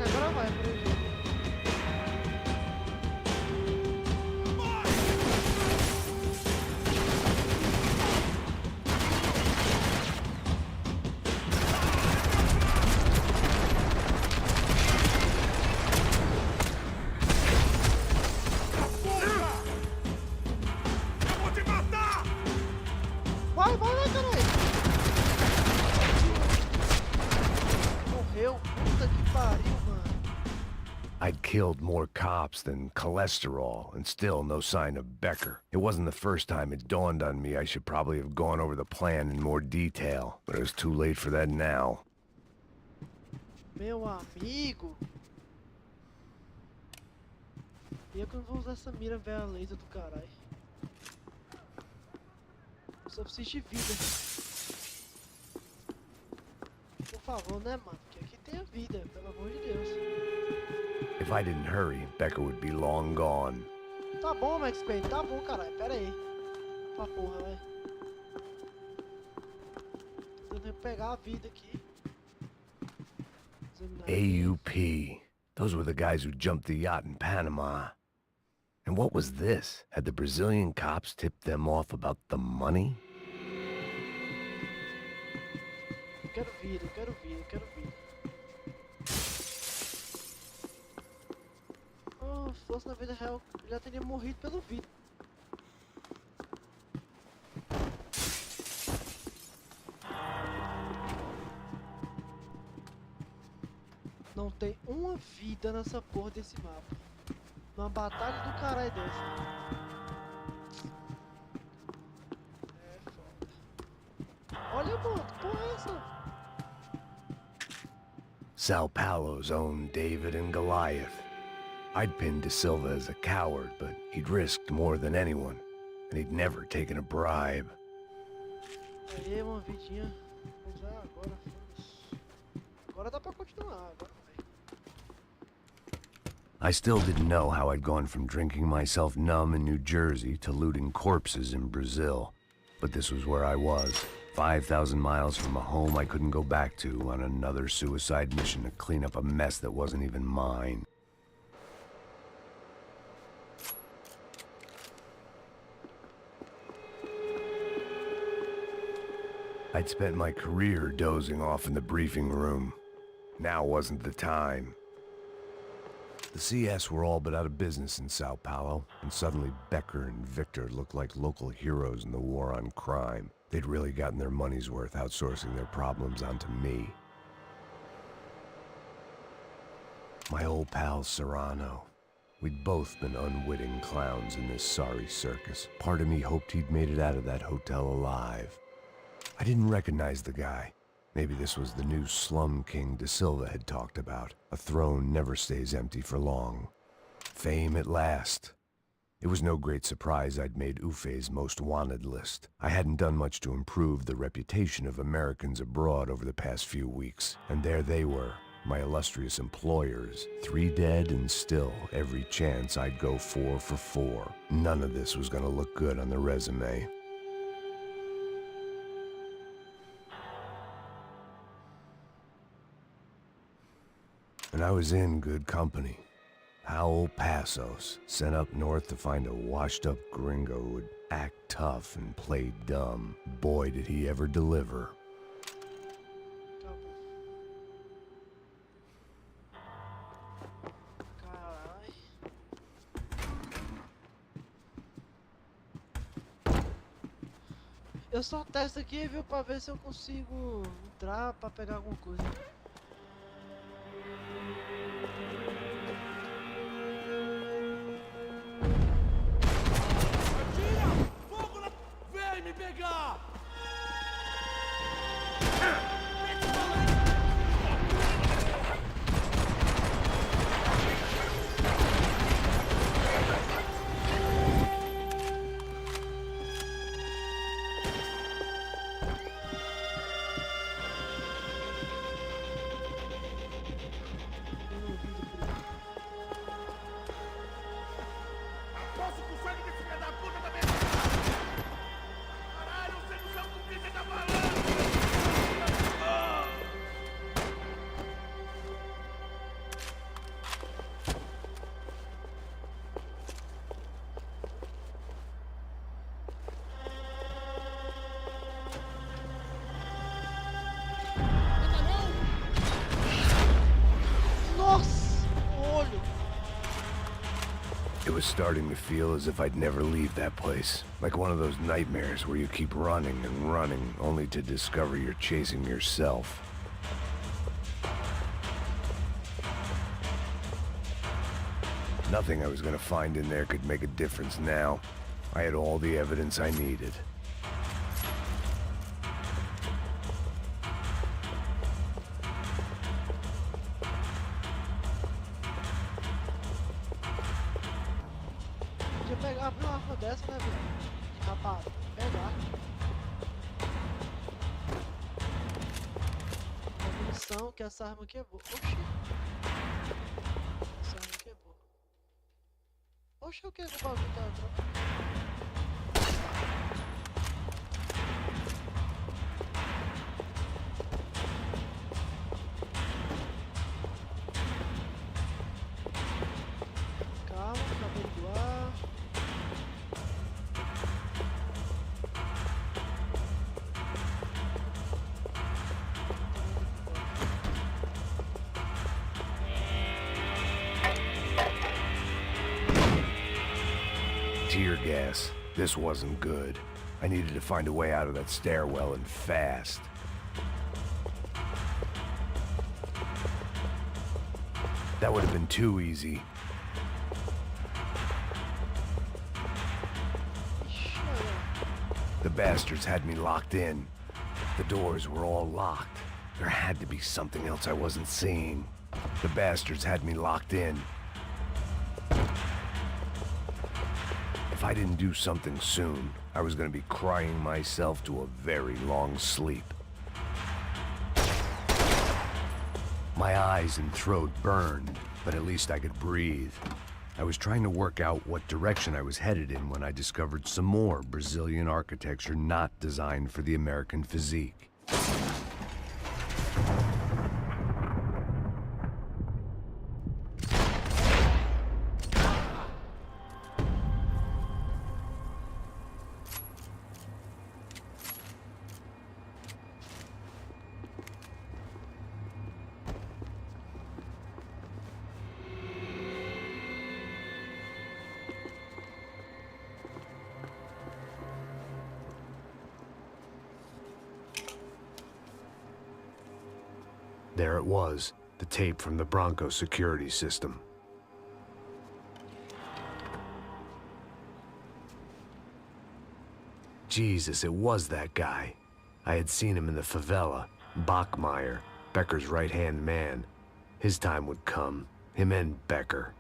Agora vai, por exemplo. Eu vou te matar! Vai, caralho! Morreu? Puta que pariu, mano. I'd killed more cops than cholesterol, and still no sign of Becker. It wasn't the first time it dawned on me I should probably have gone over the plan in more detail, but it was too late for that now. Meu amigo. E eu que não vou usar essa mira velha laser do caralho. Eu só preciso de vida. Por favor, né, mano? Que aqui tem a vida, pelo amor de Deus. If I didn't hurry, Becker would be long gone. Tá bom, Max Payne, tá bom, caralho. Pera aí. Pra porra, vai. Tô tentando pegar a vida aqui. Examinar aqui. AUP. Those were the guys who jumped the yacht in Panama. And what was this? Had the Brazilian cops tipped them off about the money? Eu quero vida, eu quero vida, eu quero vida. Oh, se fosse na vida real, eu já teria morrido pelo vídeo. Não tem uma vida nessa porra desse mapa. Numa batalha do caralho dessa. É foda. Olha, mano, que porra é essa? Sao Paulo's own David and Goliath. I'd pinned De Silva as a coward, but he'd risked more than anyone, and he'd never taken a bribe. Aí, uma vidinha. Mas agora, foda-se. Agora dá pra continuar, agora vai. I still didn't know how I'd gone from drinking myself numb in New Jersey to looting corpses in Brazil. But this was where I was, 5,000 miles from a home I couldn't go back to on another suicide mission to clean up a mess that wasn't even mine. I'd spent my career dozing off in the briefing room. Now wasn't the time. The CS were all but out of business in Sao Paulo, and suddenly Becker and Victor looked like local heroes in the war on crime. They'd really gotten their money's worth outsourcing their problems onto me. My old pal Serrano. We'd both been unwitting clowns in this sorry circus. Part of me hoped he'd made it out of that hotel alive. I didn't recognize the guy. Maybe this was the new slum king De Silva had talked about. A throne never stays empty for long. Fame at last. It was no great surprise I'd made Ufe's most wanted list. I hadn't done much to improve the reputation of Americans abroad over the past few weeks, and there they were, my illustrious employers, 3 dead and still every chance I'd go 4 for 4. None of this was gonna look good on the resume. And I was in good company. Howell Passos, sent up north to find a washed-up gringo who would act tough and play dumb. Boy, did he ever deliver. Carai. Eu só testo aqui, viu, pra ver se eu consigo entrar pra pegar alguma coisa. Vem me pegar! Posso com o sangue desse filho da puta também! Caralho, você não sabe com quem você tá falando! Nossa, olho. It was starting to feel as if I'd never leave that place. Like one of those nightmares where you keep running and running, only to discover you're chasing yourself. Nothing I was gonna find in there could make a difference now. I had all the evidence I needed. Podia pegar, abrir uma arma dessa, né, velho? Rapaz, pegar. A munição, que essa arma aqui é boa. Oxi. Essa arma aqui é boa. Oxi, o que o bagulho tá atrás? Calma, acabei de doar. Tear gas. This wasn't good. I needed to find a way out of that stairwell and fast. That would have been too easy. The bastards had me locked in. The doors were all locked. There had to be something else I wasn't seeing. The bastards had me locked in. If I didn't do something soon, I was gonna be crying myself to a very long sleep. My eyes and throat burned, but at least I could breathe. I was trying to work out what direction I was headed in when I discovered some more Brazilian architecture not designed for the American physique. There it was, the tape from the Bronco security system. Jesus, it was that guy. I had seen him in the favela, Bachmeyer, Becker's right-hand man. His time would come, him and Becker.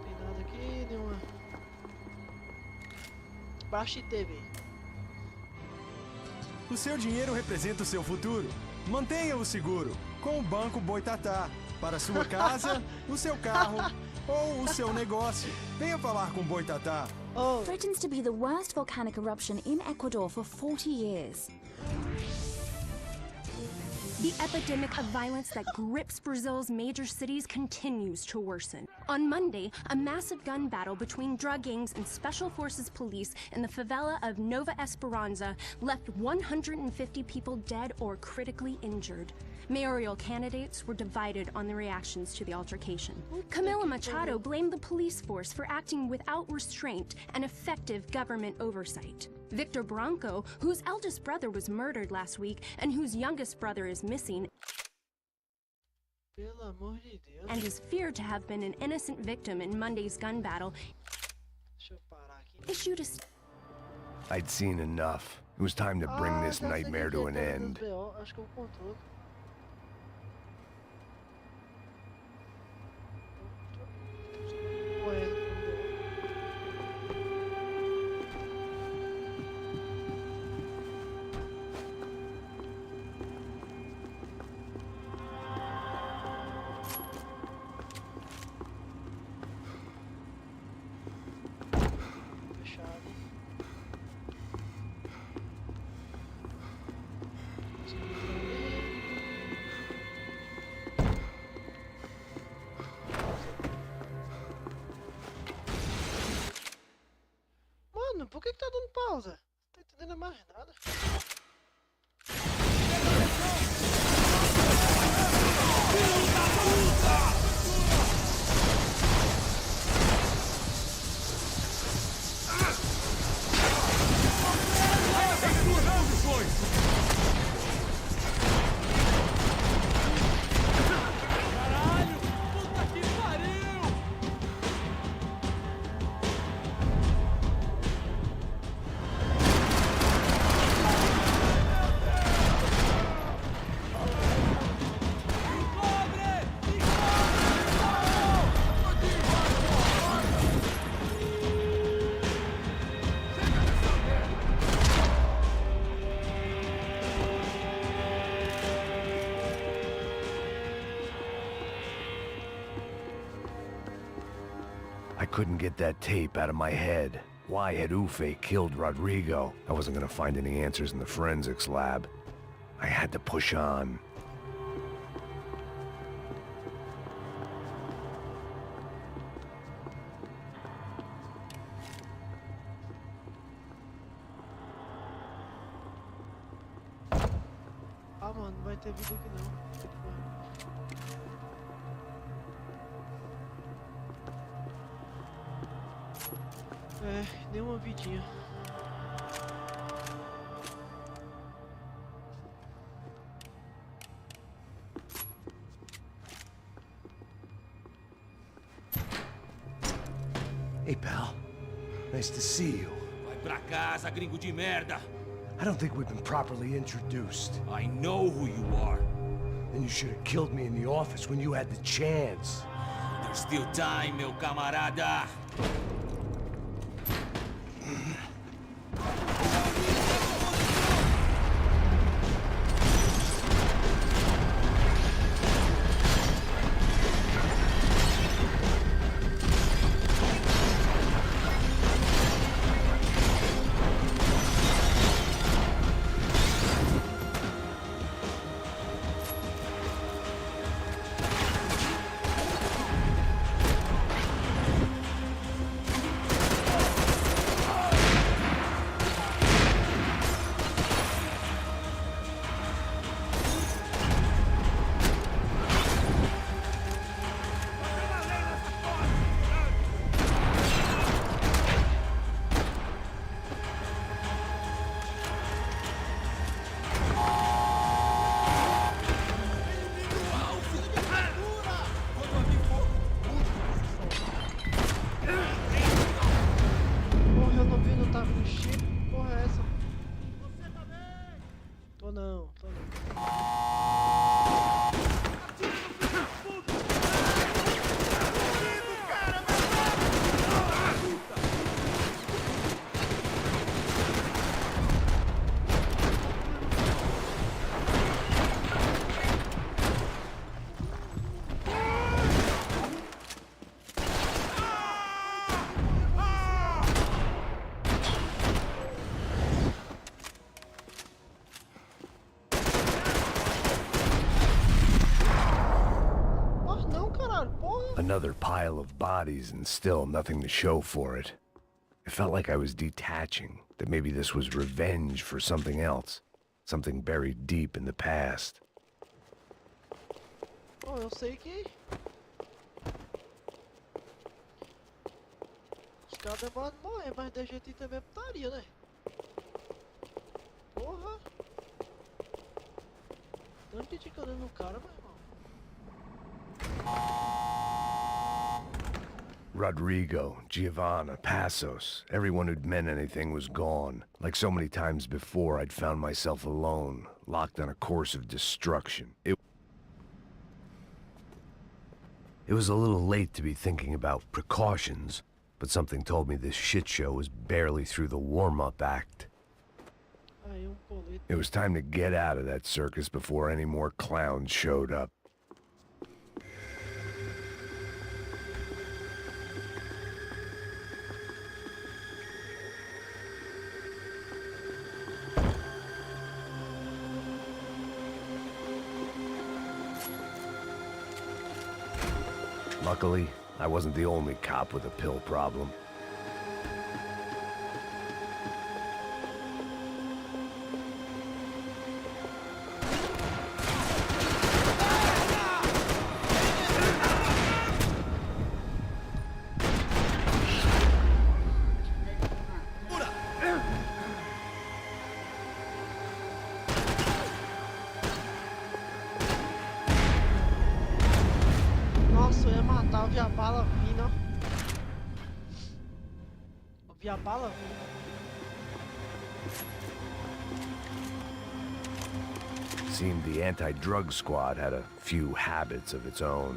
Tem nada aqui, nenhuma. Baixe TV. O seu dinheiro representa o seu futuro. Mantenha-o seguro com o Banco Boitatá. Para sua casa, o seu carro ou o seu negócio. Venha falar com Boitatá. Oh, Threatens to be the worst volcanic eruption in Ecuador for 40 years. The epidemic of violence that grips Brazil's major cities continues to worsen. On Monday, a massive gun battle between drug gangs and special forces police in the favela of Nova Esperanza left 150 people dead or critically injured. Mayoral candidates were divided on the reactions to the altercation. Camila Machado blamed the police force for acting without restraint and effective government oversight. Victor Branco, whose eldest brother was murdered last week and whose youngest brother is missing, pelo amor de Deus. and is feared to have been an innocent victim in Monday's gun battle, Deixa eu parar aqui. issued a I'd seen enough. It was time to bring this já sei nightmare que to an é end. dos BO, acho que é o controle. Ou é do BO? Fechado. Mano, por que tá dando pausa? Não tô entendendo mais nada. Caralho! Puta que pariu! I couldn't get that tape out of my head. Why had Ufe killed Rodrigo? I wasn't gonna find any answers in the forensics lab. I had to push on. Ah, mano, não vai ter vídeo aqui não. É, nenhuma vidinha. Hey, pal. Nice to see you. Vai pra casa, gringo de merda! I don't think we've been properly introduced. I know who you are. Then you should have killed me in the office when you had the chance. There's still time, meu camarada! Another pile of bodies and still nothing to show for it. It felt like I was detaching, that maybe this was revenge for something else. Something buried deep in the past. Oh, eu sei que... Os caras demoram a morrer, mas de jeito também é putaria, né? Porra! Tanto que fica dando no cara, meu irmão. Rodrigo, Giovanna, Passos, everyone who'd meant anything was gone. Like so many times before, I'd found myself alone, locked on a course of destruction. It was a little late to be thinking about precautions, but something told me this shit show was barely through the warm-up act. It was time to get out of that circus before any more clowns showed up. Luckily, I wasn't the only cop with a pill problem. Nossa, eu ia matar, eu vi a bala vindo, ó. Eu vi a bala vindo. Seemed the anti-drug squad had a few habits of its own.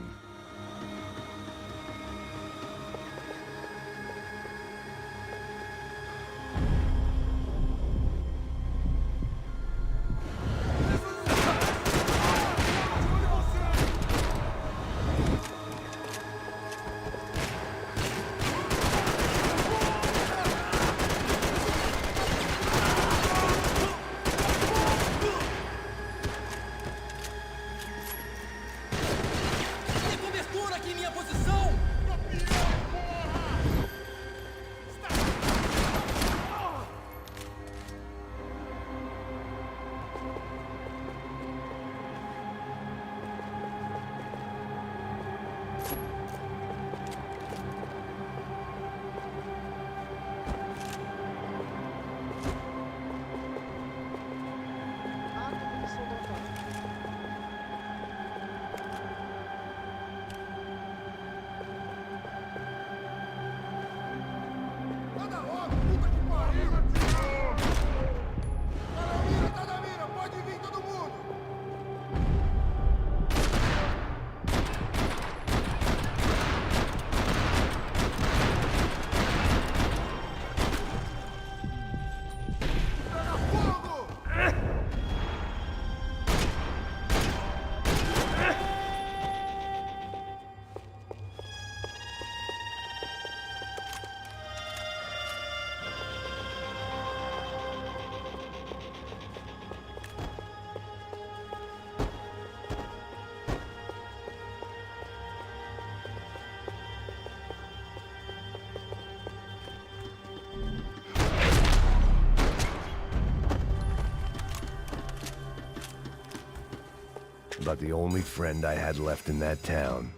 About the only friend I had left in that town.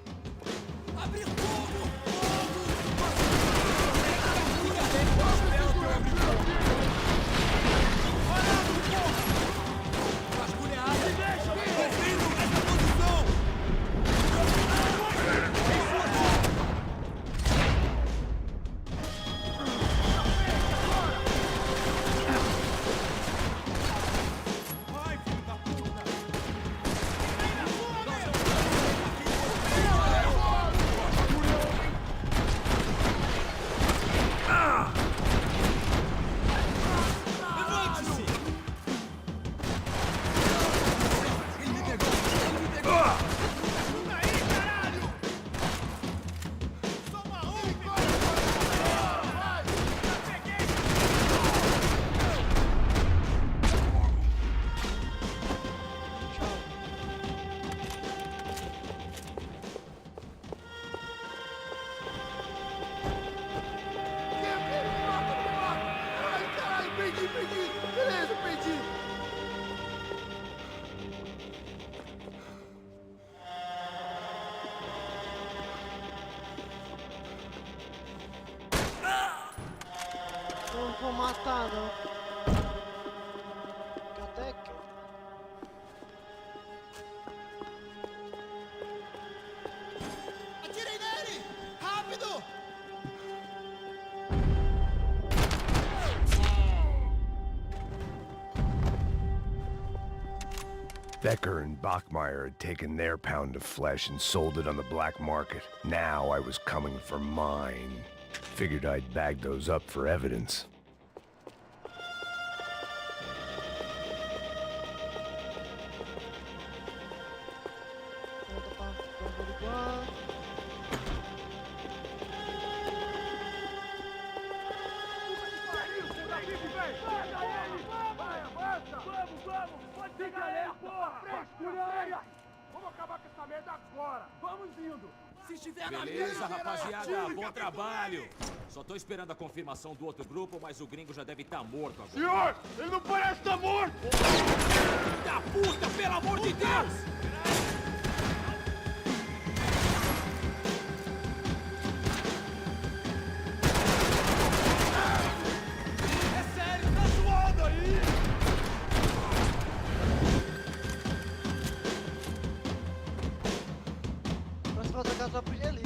vou matar, não. Eu até quero. Atirem nele! Rápido! Becker and Bachmeyer had taken their pound of flesh and sold it on the black market. Now I was coming for mine. Figured I'd bag those up for evidence. Volta pra averiguar. Vamos acabar com essa merda agora! Vamos indo! Se estiver na Beleza, minha, rapaziada, bom trabalho. Só tô esperando a confirmação do outro grupo, mas o gringo já deve estar morto agora. Senhor, ele não parece estar morto! Filho da puta, pelo amor de Deus! É sério, tá zoando aí! Mas falta casar por ali.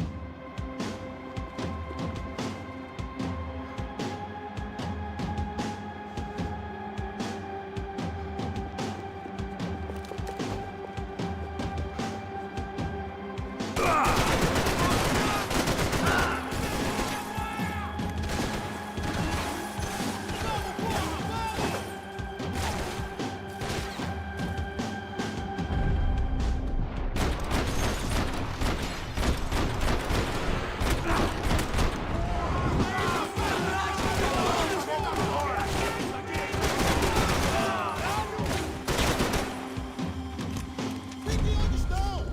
Fiquem onde estão!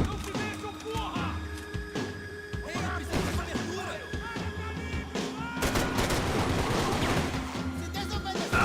Não se mexam, porra! Ei, precisa de cobertura! Se desobedecer!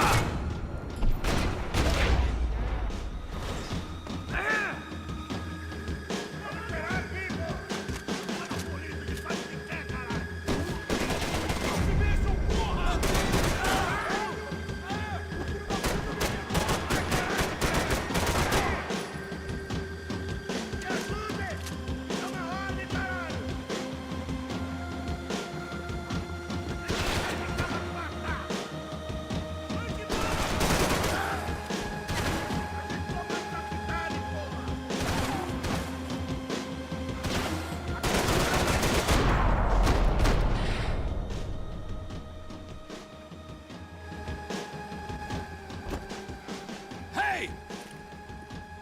Hey!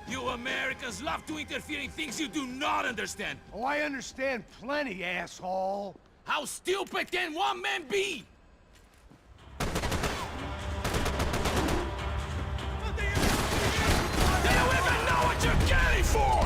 You Americans love to interfere in things you do not understand. Oh, I understand plenty, asshole! How stupid can one man be? Do you even know what you're getting for?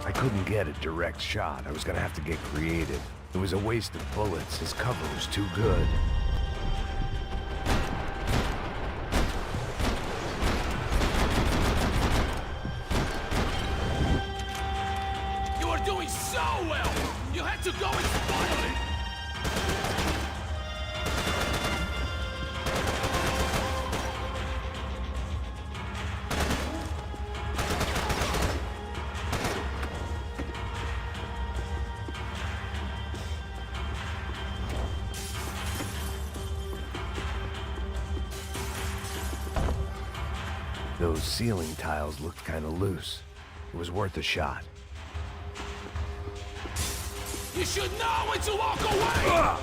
I couldn't get a direct shot. I was gonna have to get creative. It was a waste of bullets. His cover was too good. You were doing so well! You had to go and spoil it! Those ceiling tiles looked kinda loose. It was worth a shot. You should know when to walk away!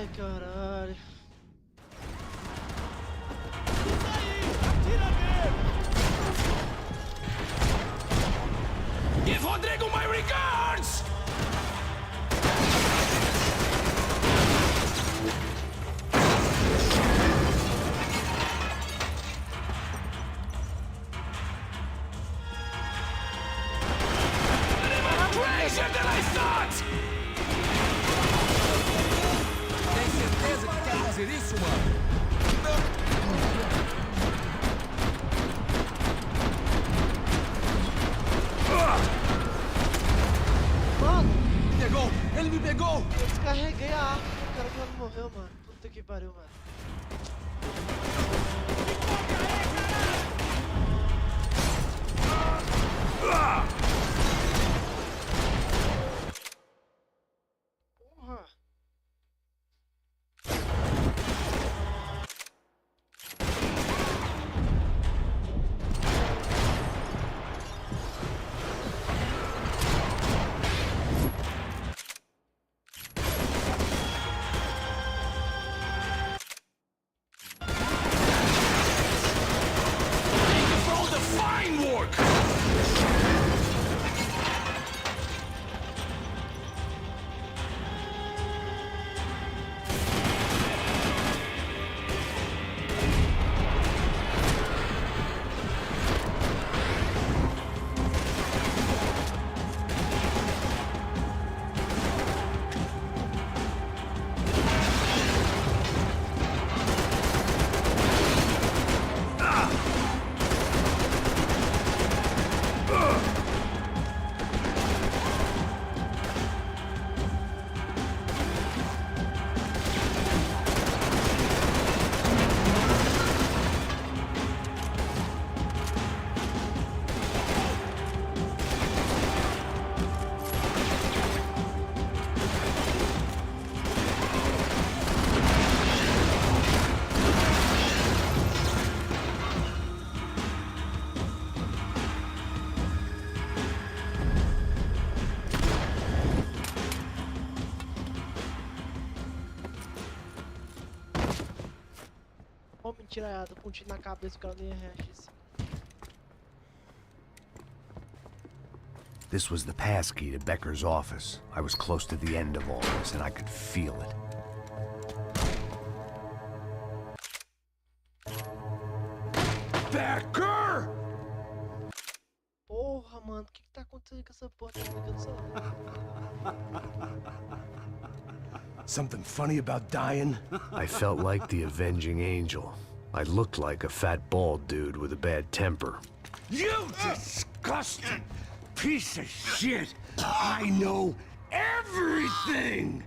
Ai, caralho. Give Rodrigo my regards! Crazier than I thought! Tem certeza que quer fazer isso, mano? Mano! Pegou! Ele me pegou! Eu descarreguei a arma e o cara já não morreu, mano. Puta que pariu, mano. Porra! For all the fine work! Ó, mentiraiada, com um tiro na cabeça, o cara nem ia reagir assim. This was the passkey to Becker's office. I was close to the end of all this, and I could feel it. Becker! Porra, mano, o que tá acontecendo com essa porra? Tá ligando só? Something funny about dying? I felt like the avenging angel. I looked like a fat bald dude with a bad temper. You disgusting piece of shit! I know everything!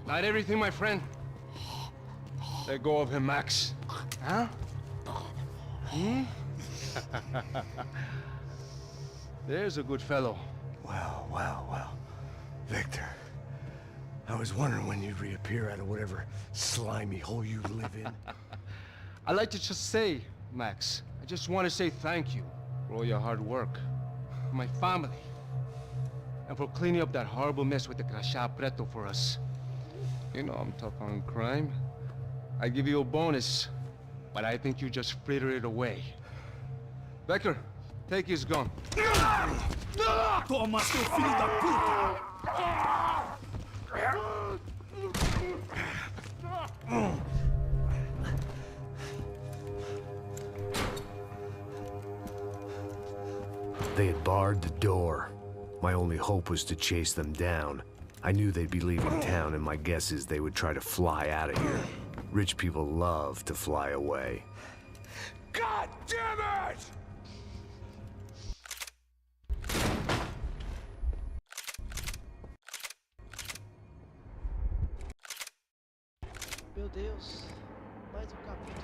Not everything, my friend. Let go of him, Max. Huh? Hmm? There's a good fellow. Well, well, well. Victor, I was wondering when you'd reappear out of whatever slimy hole you live in. I'd like to just say, Max, I just want to say thank you for all your hard work, for my family, and for cleaning up that horrible mess with the Crachá Preto for us. You know I'm tough on crime. I give you a bonus, but I think you just fritter it away. Becker, take his gun. Toma, seu filho da puta! They had barred the door. My only hope was to chase them down. I knew they'd be leaving town, and my guess is they would try to fly out of here. Rich people love to fly away. God damn it! Meu Deus, mais um capítulo.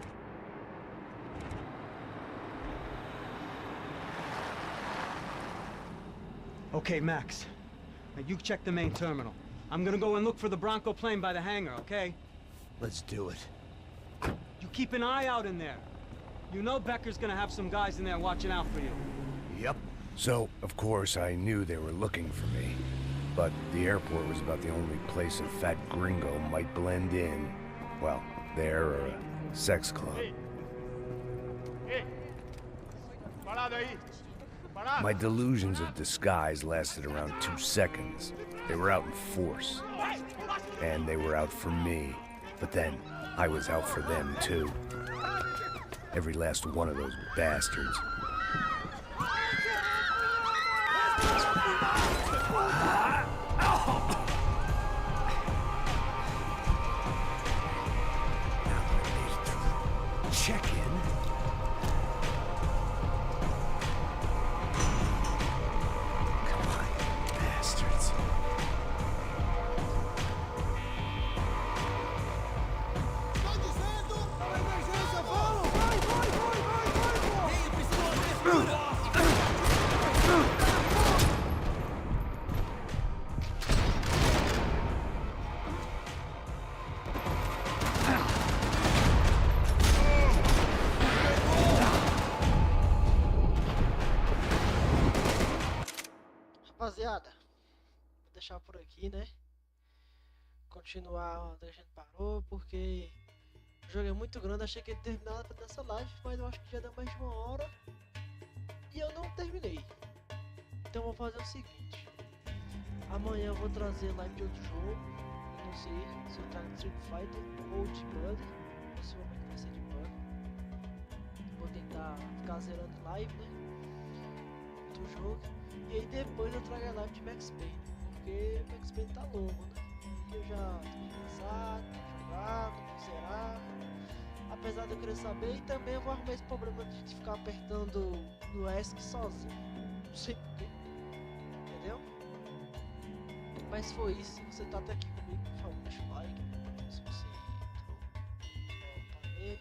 Okay, Max. Now you check the main terminal. I'm gonna go and look for the Bronco plane by the hangar, okay? Let's do it. You keep an eye out in there. You know Becker's gonna have some guys in there watching out for you. Yep. So, of course, I knew they were looking for me. but the airport was about the only place a fat gringo might blend in. Well, there or a sex club. My delusions of disguise lasted around 2 seconds. They were out in force. And they were out for me. But then, I was out for them too. Every last one of those bastards. Check in. Come on, bastards. Rapaziada, vou deixar por aqui, né? Continuar onde a gente parou, porque o jogo é muito grande. Achei que ia terminar nessa live, mas eu acho que já deu mais de 1 hora e eu não terminei. Então vou fazer o seguinte: amanhã eu vou trazer live de outro jogo. Eu não sei se eu trago Street Fighter ou de Buddy. Possivelmente vai ser de Buddy. Vou tentar ficar zerando em live, né? Outro jogo. E aí depois eu trago a live de Max Payne, porque Max Payne tá longo, né? E eu já tô cansado, tô jogado, tô zerar. Apesar de eu querer saber, e também eu vou arrumar esse problema de ficar apertando no ESC sozinho. Não sei porquê, entendeu? Mas se for isso, se você tá até aqui comigo, por favor, deixa o like. Se você entrou pra ver,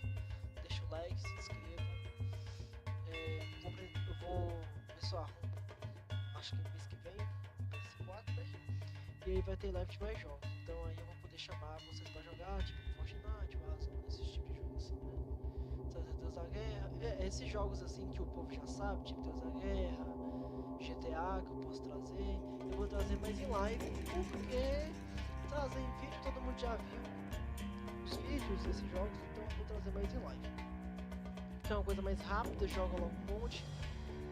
deixa o like, se inscreva. Eu vou ver se eu arrumo. Acho que mês que vem, PS4, né? E aí vai ter live de mais jogos. Então aí eu vou poder chamar vocês pra jogar, tipo Fortnite, Warzone, esse tipo de jogo assim, né? Deus da Guerra. Esses jogos assim que o povo já sabe, tipo Deus da Guerra, GTA, que eu posso trazer. Eu vou trazer mais em live, porque trazer em vídeo todo mundo já viu os vídeos desses jogos, então eu vou trazer mais em live. Que é uma coisa mais rápida, joga logo um monte.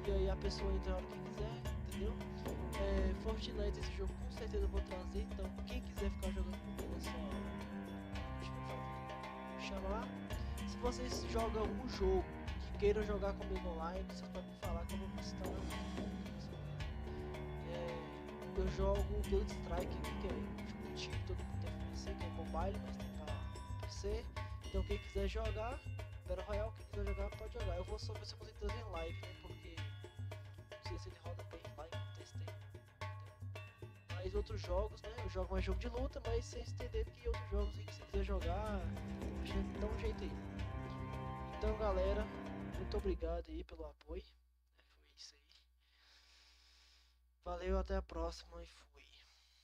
E aí a pessoa entra a hora que quiser. Entendeu? Fortnite, esse jogo com certeza eu vou trazer, então quem quiser ficar jogando comigo é só chamar. Se vocês jogam algum jogo que queiram jogar comigo online, vocês podem me falar que eu vou postar. Eu jogo Blood Strike aqui, que é um jogo de tiro, todo mundo tem PC, que é mobile, mas tem pra PC. Então quem quiser jogar, Battle Royale, quem quiser jogar pode jogar. Eu vou só ver se eu consigo trazer em live, né? Porque não sei se ele roda bem lá e não testei. Mas outros jogos, né? Eu jogo mais jogo de luta, mas vocês entenderem que outros jogos que você quiser jogar, a gente dá um jeito aí. Então galera, muito obrigado aí pelo apoio. Foi isso aí. Valeu, até a próxima e fui.